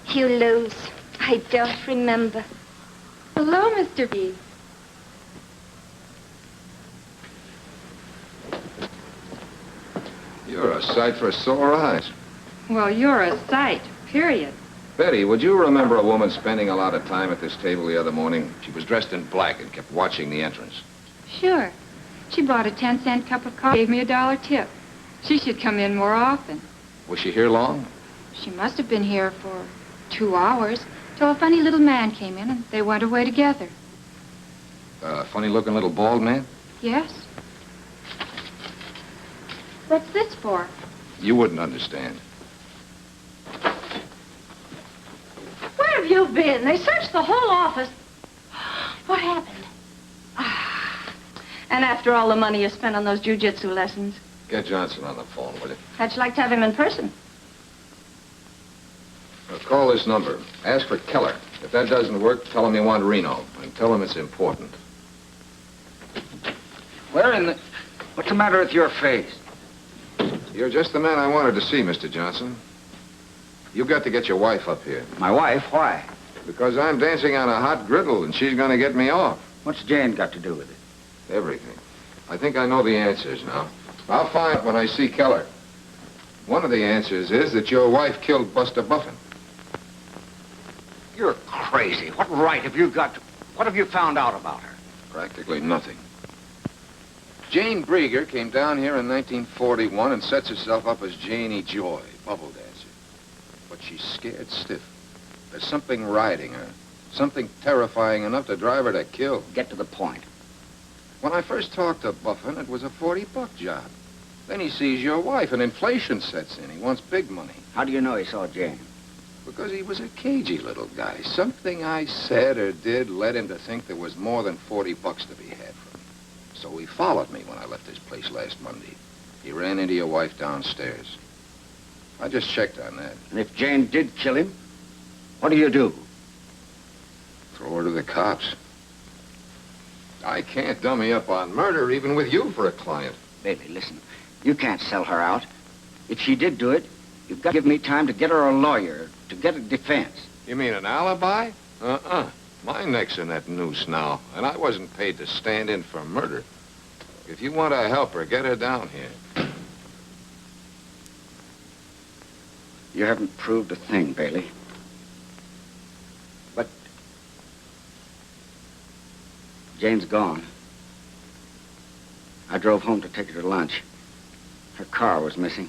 You lose. I don't remember. Hello, Mr. B. You're a sight for sore eyes. Well, you're a sight, period. Betty, would you remember a woman spending a lot of time at this table the other morning? She was dressed in black and kept watching the entrance. Sure. She bought a 10-cent cup of coffee, gave me a $1 tip. She should come in more often. Was she here long? She must have been here for 2 hours, till a funny little man came in and they went away together. A funny-looking little bald man? Yes. What's this for? You wouldn't understand. Where have you been? They searched the whole office. What happened? And after all the money you spent on those jiu-jitsu lessons, Get Johnston on the phone, will you? how'd you like to have him in person? Call this number. Ask for Keller. If that doesn't work, tell him you want Reno. And tell him it's important. Where in the... What's the matter with your face? You're just the man I wanted to see, Mr. Johnston. You've got to get your wife up here. My wife? Why? Because I'm dancing on a hot griddle, and she's going to get me off. What's Jane got to do with it? Everything. I think I know the answers now. I'll find it when I see Keller. One of the answers is that your wife killed Buster Buffin. You're crazy. What right have you got to... What have you found out about her? Practically nothing. Jane Breeger came down here in 1941 and sets herself up as Janie Joy, bubble dancer. But she's scared stiff. There's something riding her. Something terrifying enough to drive her to kill. Get to the point. When I first talked to Buffin, it was a $40 job. Then he sees your wife, and inflation sets in. He wants big money. How do you know he saw Jane? Because he was a cagey little guy. Something I said or did led him to think there was more than $40 to be had from me. So he followed me when I left his place last Monday. He ran into your wife downstairs. I just checked on that. And if Jane did kill him, what do you do? Throw her to the cops. I can't dummy up on murder, even with you for a client. Bailey, listen. You can't sell her out. If she did do it, you've got to give me time to get her a lawyer, to get a defense. You mean an alibi? Uh-uh. My neck's in that noose now, and I wasn't paid to stand in for murder. If you want to help her, get her down here. You haven't proved a thing, Bailey. But Jane's gone. I drove home to take her to lunch. Her car was missing.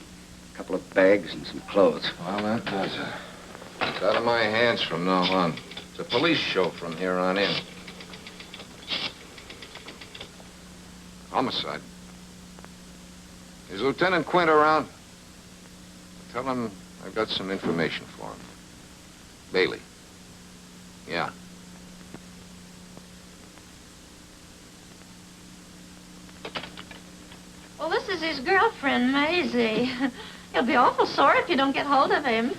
A couple of bags and some clothes. Well, that does it. It's out of my hands from now on. It's a police show from here on in. Homicide. Is Lieutenant Quint around? Tell him I've got some information for him. Baily. Yeah. Well, this is his girlfriend, Maisie. He'll be awful sore if you don't get hold of him.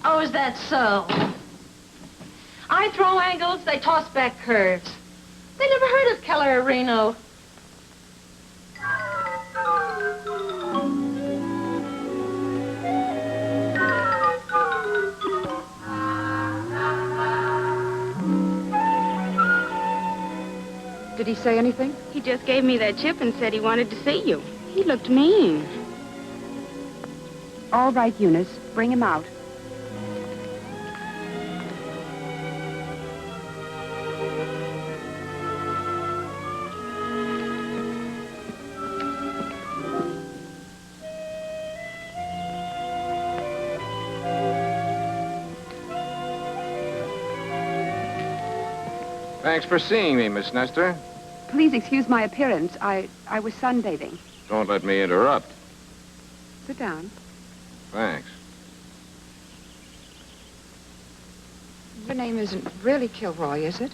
Oh, is that so? I throw angles, they toss back curves. They never heard of Keller or Reno. Did he say anything? He just gave me that chip and said he wanted to see you. He looked mean. All right, Eunice. Bring him out. Thanks for seeing me, Miss Nestor. Please excuse my appearance. I was sunbathing. Don't let me interrupt. Sit down. Thanks. Your name isn't really Kilroy, is it?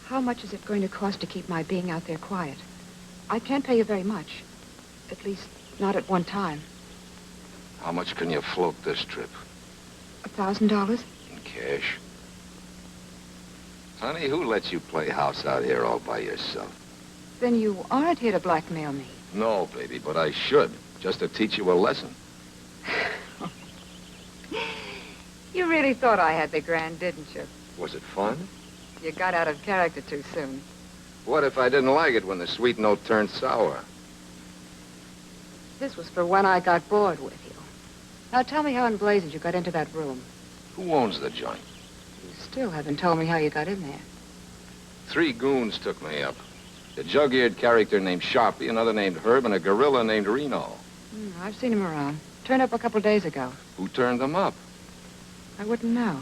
How much is it going to cost to keep my being out there quiet? I can't pay you very much. At least, not at one time. How much can you float this trip? $1,000? In cash. Honey, who lets you play house out here all by yourself? Then you aren't here to blackmail me. No, baby, but I should. Just to teach you a lesson. You really thought I had the grand, didn't you? Was it fun? You got out of character too soon. What if I didn't like it when the sweet note turned sour? This was for when I got bored with you. Now tell me how in blazes you got into that room. Who owns the joint? You still haven't told me how you got in there. 3 goons took me up. A jug-eared character named Sharpie, another named Herb, and a gorilla named Reno. I've seen him around. Turned up a couple days ago. Who turned them up? I wouldn't know.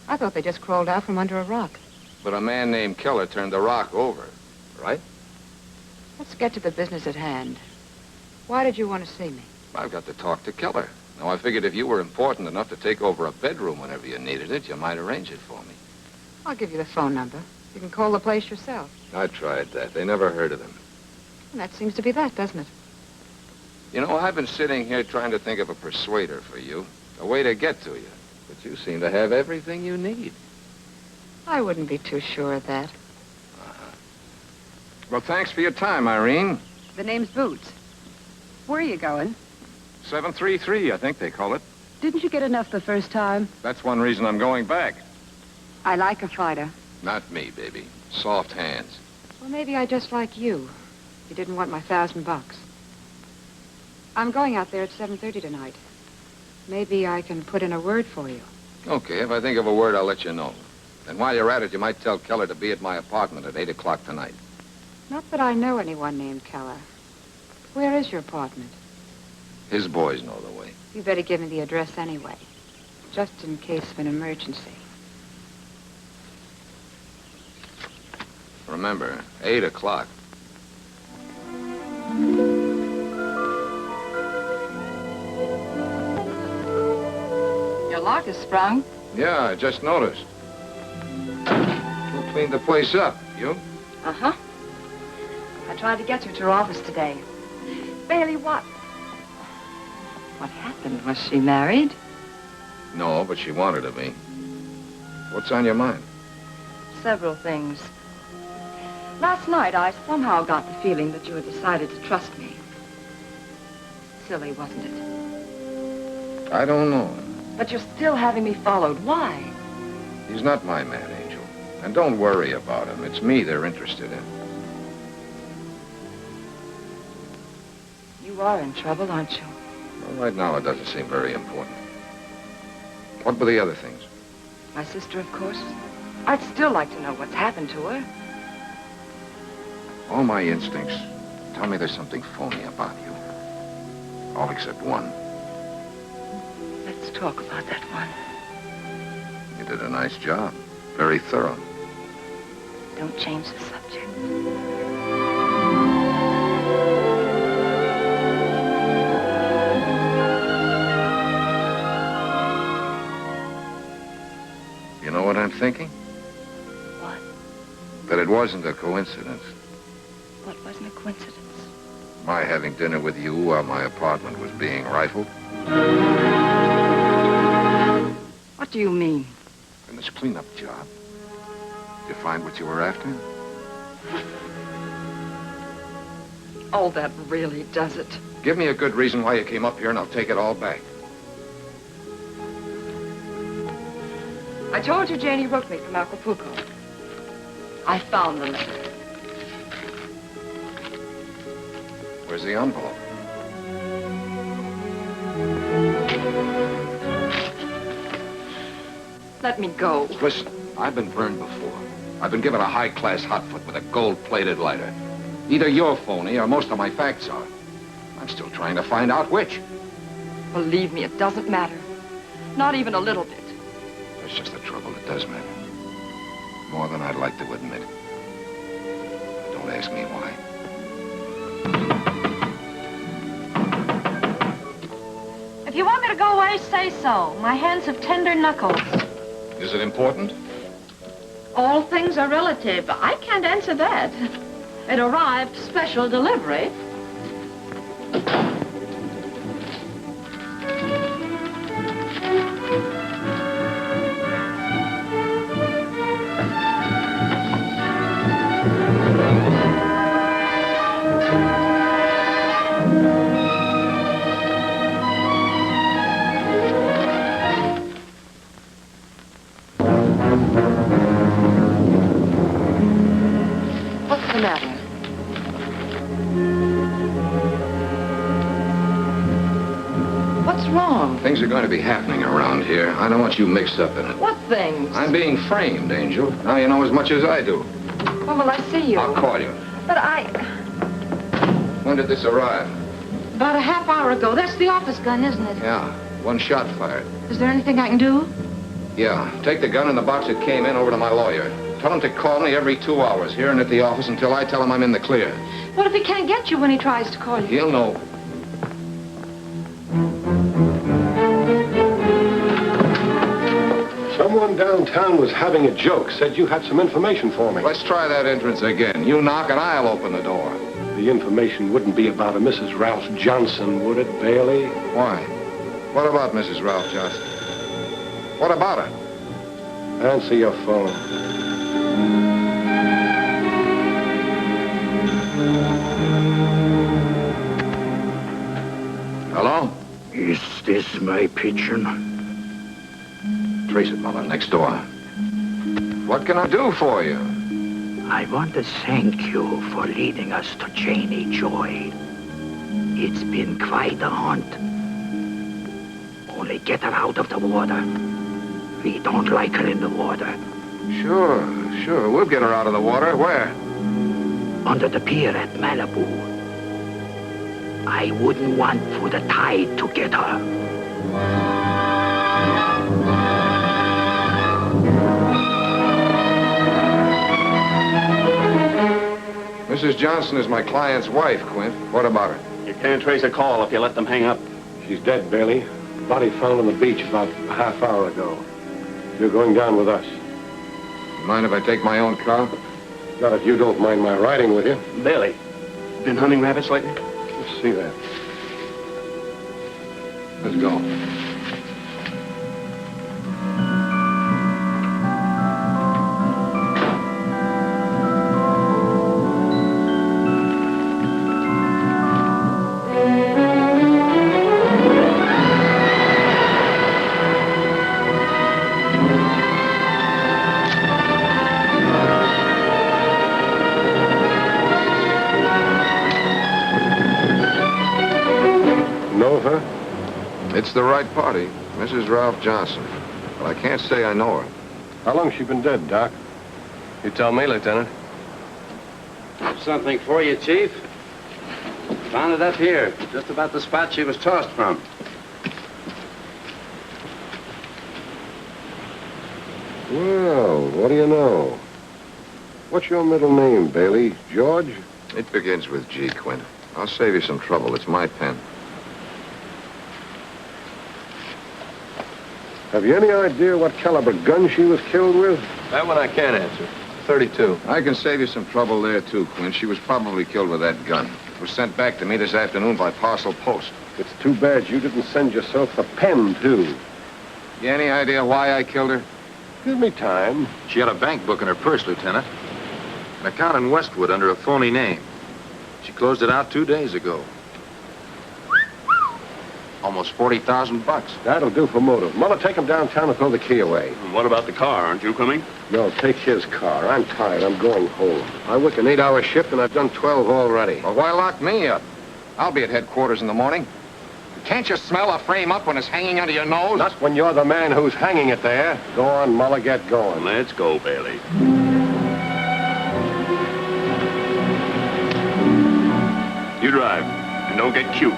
I thought they just crawled out from under a rock. But a man named Keller turned the rock over, right? Let's get to the business at hand. Why did you want to see me? I've got to talk to Keller. Now, I figured if you were important enough to take over a bedroom whenever you needed it, you might arrange it for me. I'll give you the phone number. You can call the place yourself. I tried that. They never heard of him. And that seems to be that, doesn't it? You know, I've been sitting here trying to think of a persuader for you, a way to get to you. But you seem to have everything you need. I wouldn't be too sure of that. Well, thanks for your time, Irene. The name's Boots. Where are you going? 733, I think they call it. Didn't you get enough the first time? That's one reason I'm going back. I like a fighter. Not me, baby. Soft hands. Well, maybe I just like you. You didn't want my $1,000. I'm going out there at 7:30 tonight. Maybe I can put in a word for you. Okay, if I think of a word, I'll let you know. And while you're at it, you might tell Keller to be at my apartment at 8 o'clock tonight. Not that I know anyone named Keller. Where is your apartment? His boys know the way. You better give me the address anyway, just in case of an emergency. Remember, 8 o'clock. Your lock is sprung. Yeah, I just noticed. Who cleaned the place up? You? Uh-huh. I tried to get you to her office today. Baily, what happened? Was she married? No, but she wanted of me. What's on your mind? Several things. Last night, I somehow got the feeling that you had decided to trust me. Silly, wasn't it? I don't know. But you're still having me followed. Why? He's not my man, Angel. And don't worry about him. It's me they're interested in. You are in trouble, aren't you? Well, right now, it doesn't seem very important. What were the other things? My sister, of course. I'd still like to know what's happened to her. All my instincts tell me there's something phony about you. All except one. Let's talk about that one. You did a nice job. Very thorough. Don't change the subject. thinking? What? That it wasn't a coincidence. What wasn't a coincidence? My having dinner with you while my apartment was being rifled. What do you mean? In this cleanup job. Did you find what you were after? Oh, that really does it. Give me a good reason why you came up here and I'll take it all back. I told you Janie wrote me from Acapulco. I found the letter. Where's the envelope? Let me go. Listen, I've been burned before. I've been given a high-class hotfoot with a gold-plated lighter. Either you're phony or most of my facts are. I'm still trying to find out which. Believe me, it doesn't matter. Not even a little bit. That's just the trouble. It does matter. More than I'd like to admit. Don't ask me why. If you want me to go away, say so. My hands have tender knuckles. Is it important? All things are relative. I can't answer that. It arrived special delivery. What's the matter? What's wrong? Things are going to be happening around here. I don't want you mixed up in it. What things? I'm being framed, Angel. Now you know as much as I do. When will I see you? I'll call you. But When did this arrive? About a half hour ago. That's the office gun, isn't it? Yeah, one shot fired. Is there anything I can do? Yeah, take the gun and the box it came in over to my lawyer. Tell him to call me every 2 hours here and at the office until I tell him I'm in the clear. What if he can't get you when he tries to call you? He'll know. Someone downtown was having a joke, said you had some information for me. Let's try that entrance again. You knock and I'll open the door. The information wouldn't be about a Mrs. Ralph Johnson, would it, Baily? Why? What about Mrs. Ralph Johnson? What about her? Answer your phone. Hello? Is this my pigeon? Trace it, Mother, next door. What can I do for you? I want to thank you for leading us to Janie Joy. It's been quite a hunt. Only get her out of the water. We don't like her in the water. Sure. We'll get her out of the water. Where? Under the pier at Malibu. I wouldn't want for the tide to get her. Mrs. Johnston is my client's wife, Quint. What about her? You can't trace a call if you let them hang up. She's dead, Baily. Body found on the beach about a half hour ago. You're going down with us. Mind if I take my own car? Not if you don't mind my riding with you. Baily, been hunting rabbits lately? Let's see that. Let's go. It's the right party, Mrs. Ralph Johnson. But I can't say I know her. How long's she been dead, Doc? You tell me, Lieutenant. Something for you, Chief. Found it up here, just about the spot she was tossed from. Well, what do you know? What's your middle name, Baily? George? It begins with G, Quint. I'll save you some trouble. It's my pen. Have you any idea what caliber gun she was killed with? That one I can't answer. 32. I can save you some trouble there, too, Quinn. She was probably killed with that gun. It was sent back to me this afternoon by parcel post. It's too bad you didn't send yourself the pen, too. You any idea why I killed her? Give me time. She had a bank book in her purse, Lieutenant. An account in Westwood under a phony name. She closed it out 2 days ago. Almost 40,000 bucks. That'll do for motive. Muller, take him downtown and throw the key away. What about the car? Aren't you coming? No, take his car. I'm tired. I'm going home. I work an 8-hour shift, and I've done 12 already. Well, why lock me up? I'll be at headquarters in the morning. Can't you smell a frame up when it's hanging under your nose? Not when you're the man who's hanging it there. Go on, Muller, get going. Let's go, Baily. You drive, and don't get cute.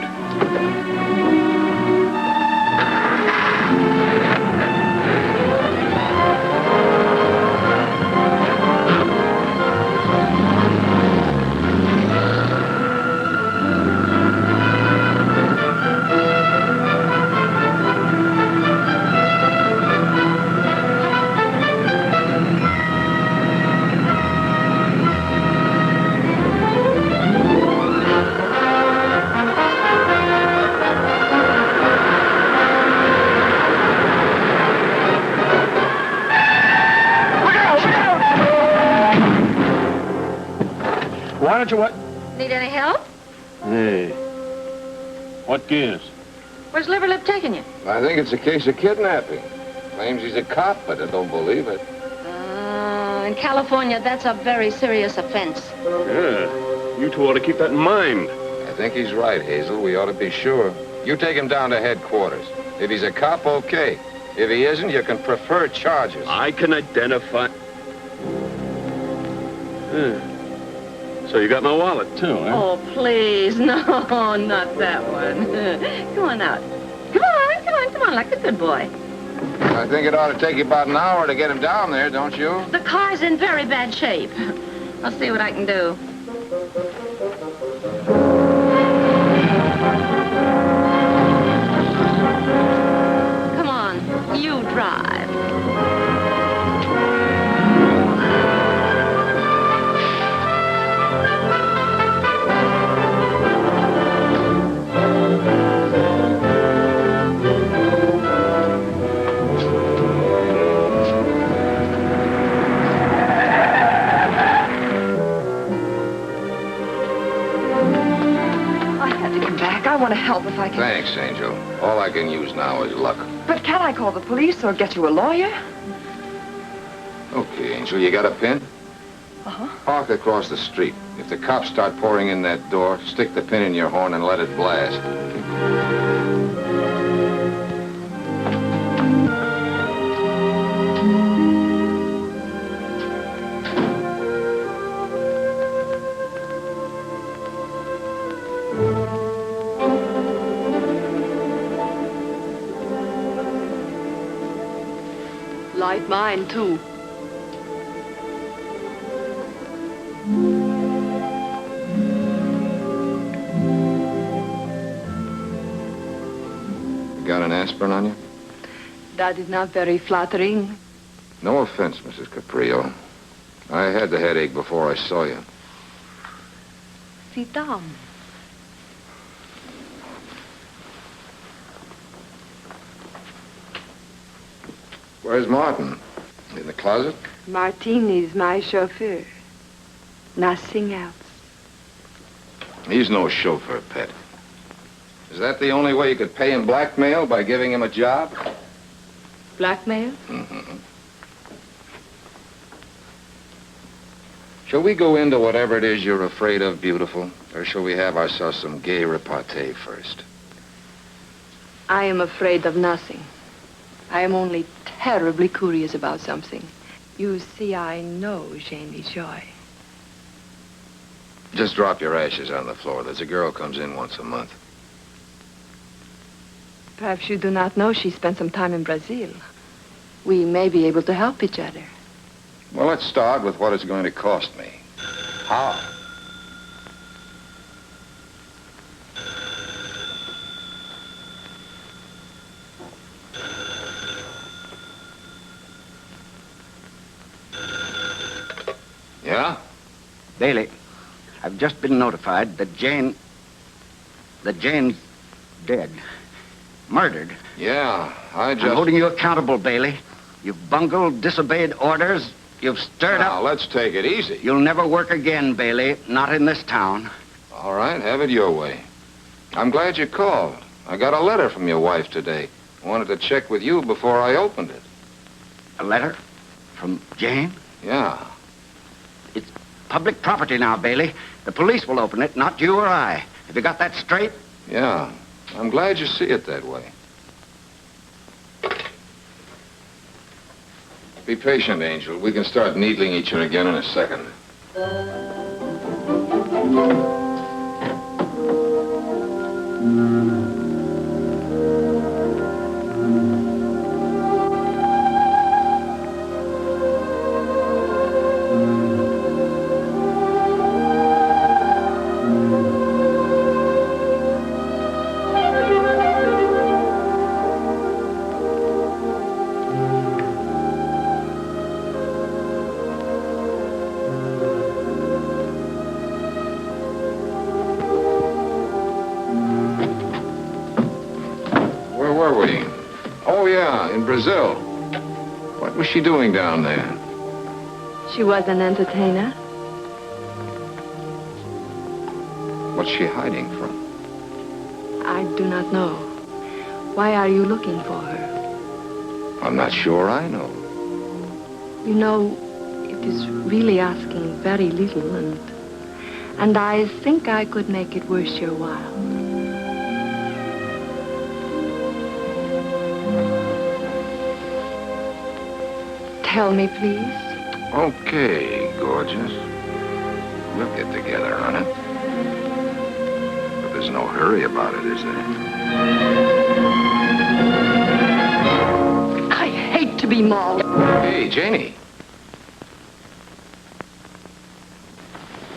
Why don't you what? Need any help? Hey. What gives? Where's Liverlip taking you? I think it's a case of kidnapping. Claims he's a cop, but I don't believe it. In California, that's a very serious offense. Yeah. You two ought to keep that in mind. I think he's right, Hazel. We ought to be sure. You take him down to headquarters. If he's a cop, okay. If he isn't, you can prefer charges. I can identify... So you got my wallet, too, huh? Oh, please. No, not that one. Come on out. Come on, like a good boy. I think it ought to take you about an hour to get him down there, don't you? The car's in very bad shape. I'll see what I can do. Come on, you drive. I want to help if I can. Thanks, Angel. All I can use now is luck. But can I call the police or get you a lawyer? Okay, Angel, you got a pin? Uh-huh. Park across the street. If the cops start pouring in that door, stick the pin in your horn and let it blast. Light mine, too. Got an aspirin on you? That is not very flattering. No offense, Mrs. Caprio. I had the headache before I saw you. Sit down. Where's Martin? In the closet? Martin is my chauffeur. Nothing else. He's no chauffeur, pet. Is that the only way you could pay him blackmail, by giving him a job? Blackmail? Mm-hmm. Shall we go into whatever it is you're afraid of, beautiful? Or shall we have ourselves some gay repartee first? I am afraid of nothing. I am only terribly curious about something. You see, I know Janie Joy. Just drop your ashes on the floor. There's a girl comes in once a month. Perhaps you do not know she spent some time in Brazil. We may be able to help each other. Well, let's start with what it's going to cost me. How? Yeah? Baily, I've just been notified that Jane's dead. Murdered. Yeah, I'm holding you accountable, Baily. You've bungled, disobeyed orders. You've stirred up... Now, let's take it easy. You'll never work again, Baily. Not in this town. All right, have it your way. I'm glad you called. I got a letter from your wife today. I wanted to check with you before I opened it. A letter? From Jane? Yeah. It's public property now, Baily. The police will open it, not you or I. Have you got that straight? Yeah. I'm glad you see it that way. Be patient, Angel. We can start needling each other again in a second. Brazil. What was she doing down there? She was an entertainer. What's she hiding from? I do not know. Why are you looking for her? I'm not sure I know. You know, it is really asking very little, and I think I could make it worth your while. Tell me, please. Okay, gorgeous. We'll get together on it. But there's no hurry about it, is there? I hate to be mauled. Hey, Janie.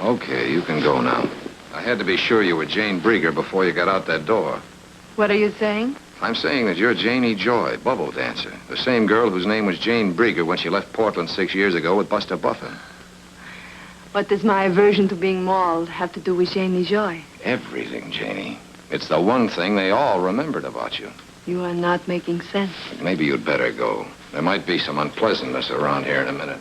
Okay, you can go now. I had to be sure you were Jane Breeger before you got out that door. What are you saying? I'm saying that you're Janie Joy, bubble dancer. The same girl whose name was Jane Breeger when she left Portland 6 years ago with Buster Buffin. What does my aversion to being mauled have to do with Janie Joy? Everything, Janie. It's the one thing they all remembered about you. You are not making sense. Maybe you'd better go. There might be some unpleasantness around here in a minute.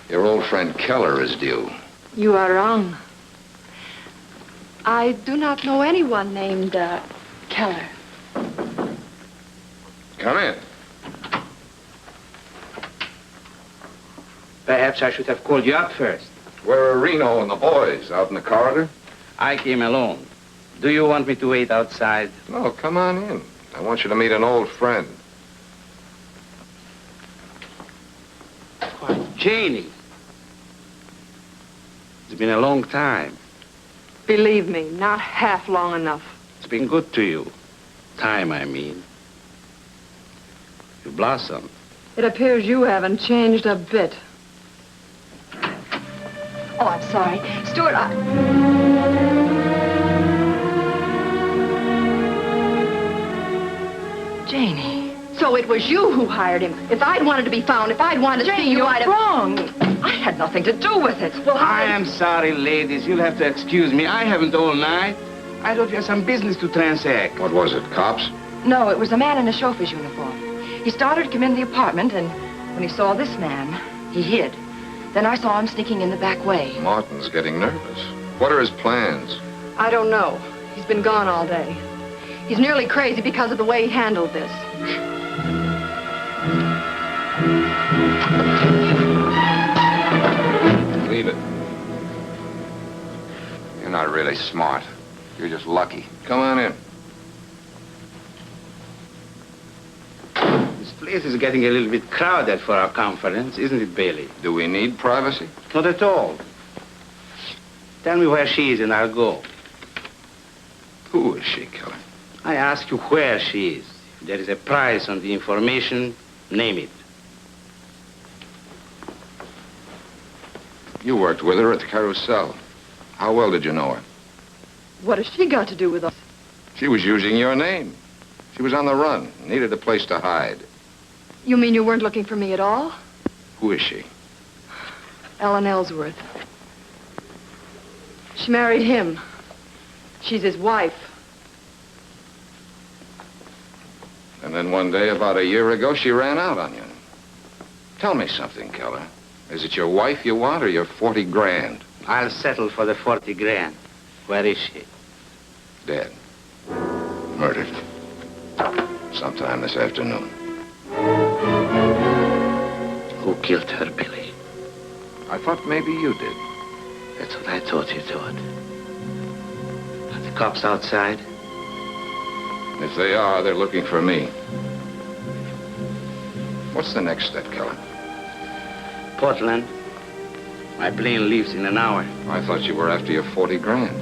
Your old friend Keller is due. You are wrong. I do not know anyone named Keller. Come in. Perhaps I should have called you up first. Where are Reno and the boys? Out in the corridor? I came alone. Do you want me to wait outside? No, come on in. I want you to meet an old friend. Why, Janie. It's been a long time. Believe me, not half long enough. It's been good to you. Time, I mean. You blossom. It appears you haven't changed a bit. Oh, I'm sorry. Stuart, Janie. So it was you who hired him. If I'd wanted to be found, if I'd wanted to see you, I'd have... wrong. I had nothing to do with it. Well, I am sorry, ladies. You'll have to excuse me. I haven't all night. I thought you had some business to transact. What was it, cops? No, it was a man in a chauffeur's uniform. He started to come into the apartment, and when he saw this man, he hid. Then I saw him sneaking in the back way. Martin's getting nervous. What are his plans? I don't know. He's been gone all day. He's nearly crazy because of the way he handled this. Leave it. You're not really smart. You're just lucky. Come on in. This place is getting a little bit crowded for our conference, isn't it, Baily? Do we need privacy? Not at all. Tell me where she is and I'll go. Who is she, Keller? I ask you where she is. If there is a price on the information, name it. You worked with her at the Carousel. How well did you know her? What has she got to do with us? She was using your name. She was on the run, needed a place to hide. You mean you weren't looking for me at all? Who is she? Ellen Ellsworth. She married him. She's his wife. And then one day, about a year ago, she ran out on you. Tell me something, Keller. Is it your wife you want or your 40 grand? I'll settle for the 40 grand. Where is she? Dead. Murdered. Sometime this afternoon. Who killed her, Billy? I thought maybe you did. That's what I thought you thought. Are the cops outside? If they are, they're looking for me. What's the next step, Keller? Portland. My plane leaves in an hour. I thought you were after your 40 grand.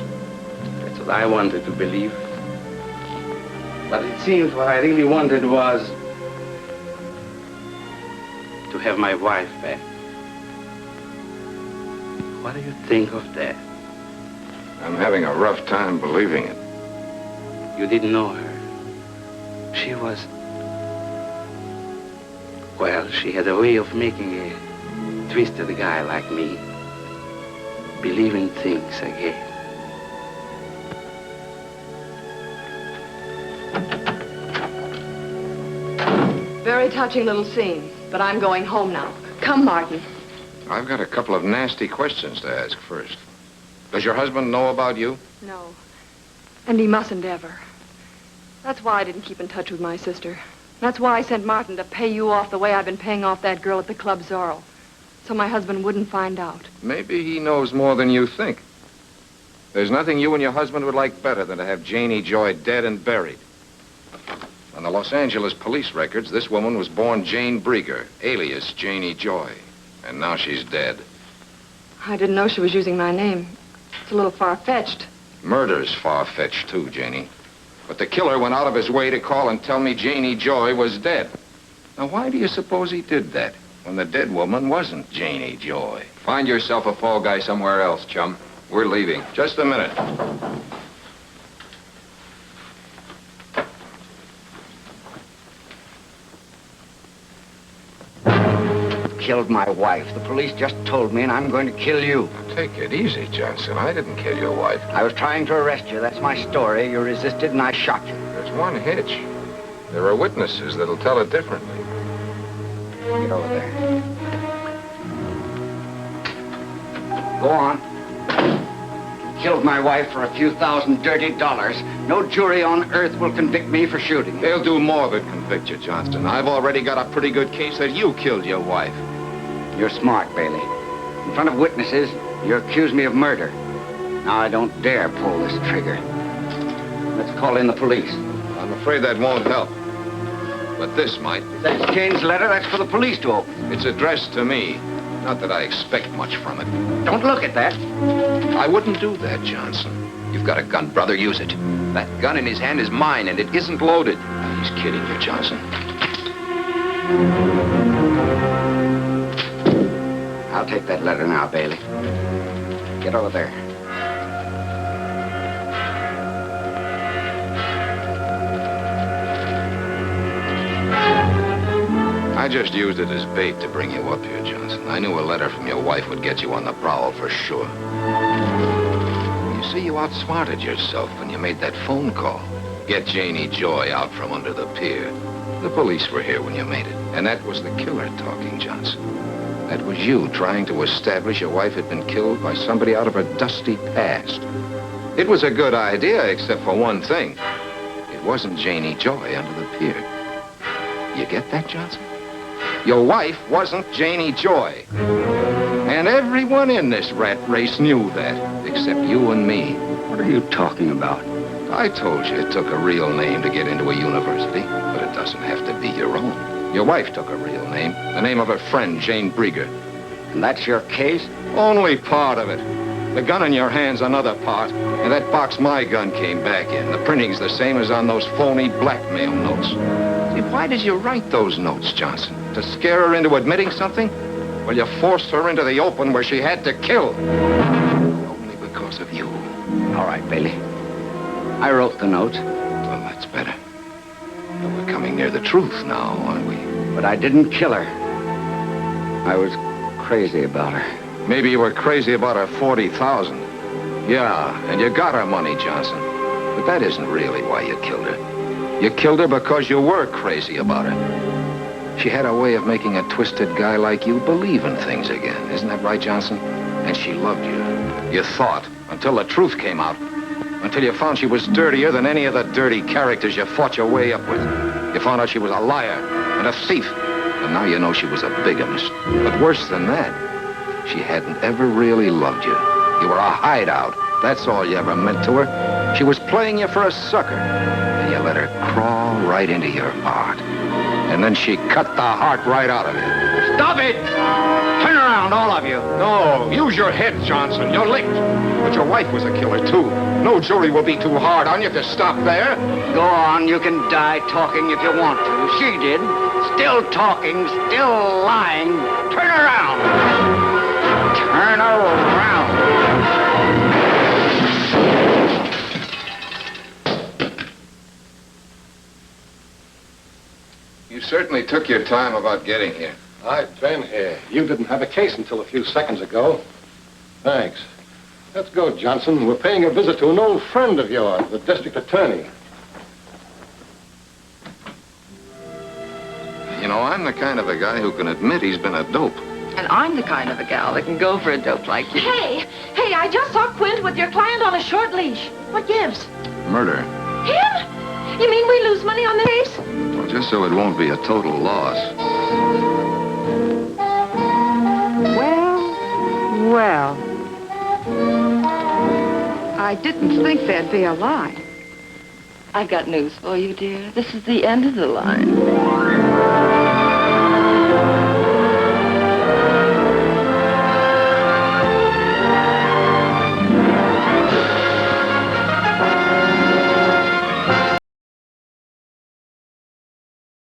That's what I wanted to believe. But it seems what I really wanted was to have my wife back. What do you think of that? I'm having a rough time believing it. You didn't know her. She was... Well, she had a way of making a twisted guy like me believe in things again. Very touching little scene, but I'm going home now. Come, Martin. I've got a couple of nasty questions to ask first. Does your husband know about you? No. And he mustn't ever. That's why I didn't keep in touch with my sister. That's why I sent Martin to pay you off the way I've been paying off that girl at the Club Zorro. So my husband wouldn't find out. Maybe he knows more than you think. There's nothing you and your husband would like better than to have Janie Joy dead and buried. On the Los Angeles police records, this woman was born Jane Breeger, alias Janie Joy. And now she's dead. I didn't know she was using my name. It's a little far-fetched. Murder's far-fetched, too, Janie. But the killer went out of his way to call and tell me Janie Joy was dead. Now, why do you suppose he did that when the dead woman wasn't Janie Joy? Find yourself a fall guy somewhere else, chum. We're leaving. Just a minute. Killed my wife. The police just told me, and I'm going to kill you. Take it easy, Johnston. I didn't kill your wife. I was trying to arrest you. That's my story. You resisted, and I shot you. There's one hitch. There are witnesses that'll tell it differently. Get over there. Go on. Killed my wife for a few $1,000 dirty dollars. No jury on earth will convict me for shooting. They'll do more than convict you, Johnston. I've already got a pretty good case that you killed your wife. You're smart, Baily. In front of witnesses, you accuse me of murder. Now I don't dare pull this trigger. Let's call in the police. I'm afraid that won't help. But this might. If that's Jane's letter, that's for the police to open. It's addressed to me. Not that I expect much from it. Don't look at that. I wouldn't do that, Johnson. You've got a gun, brother. Use it. That gun in his hand is mine, and it isn't loaded. He's kidding you, Johnson. I'll take that letter now, Baily. Get over there. I just used it as bait to bring you up here, Johnson. I knew a letter from your wife would get you on the prowl for sure. You see, you outsmarted yourself when you made that phone call. Get Janie Joy out from under the pier. The police were here when you made it. And that was the killer talking, Johnson. That was you trying to establish your wife had been killed by somebody out of her dusty past. It was a good idea, except for one thing. It wasn't Janie Joy under the pier. You get that, Johnson? Your wife wasn't Janie Joy. And everyone in this rat race knew that, except you and me. What are you talking about? I told you it took a real name to get into a university, but it doesn't have to be your own. Your wife took a real name, the name of her friend, Jane Breeger. And that's your case? Only part of it. The gun in your hand's another part, and that box my gun came back in. The printing's the same as on those phony blackmail notes. See, why did you write those notes, Johnson? To scare her into admitting something? Well, you forced her into the open where she had to kill. Only because of you. All right, Baily. I wrote the note. Well, that's better. But we're coming near the truth now, aren't we? But I didn't kill her. I was crazy about her. Maybe you were crazy about her 40,000. Yeah, and you got her money, Johnston. But that isn't really why you killed her. You killed her because you were crazy about her. She had a way of making a twisted guy like you believe in things again. Isn't that right, Johnston? And she loved you. You thought, until the truth came out. Until you found she was dirtier than any of the dirty characters you fought your way up with. You found out she was a liar and a thief. And now you know she was a bigamist. But worse than that, she hadn't ever really loved you. You were a hideout. That's all you ever meant to her. She was playing you for a sucker. And you let her crawl right into your heart. And then she cut the heart right out of you. Stop it! Turn around, all of you. No, use your head, Johnston. You're licked. But your wife was a killer, too. No jury will be too hard on you if you stop there. Go on, you can die talking if you want to. She did. Still talking, still lying. Turn around. Turn around. You certainly took your time about getting here. I've been here. You didn't have a case until a few seconds ago. Thanks. Let's go, Johnston. We're paying a visit to an old friend of yours, the district attorney. You know, I'm the kind of a guy who can admit he's been a dope. And I'm the kind of a gal that can go for a dope like you. Hey, I just saw Quint with your client on a short leash. What gives? Murder. Him? You mean we lose money on the case? Well, just so it won't be a total loss. Well. I didn't think there'd be a line. I've got news for you, dear. This is the end of the line.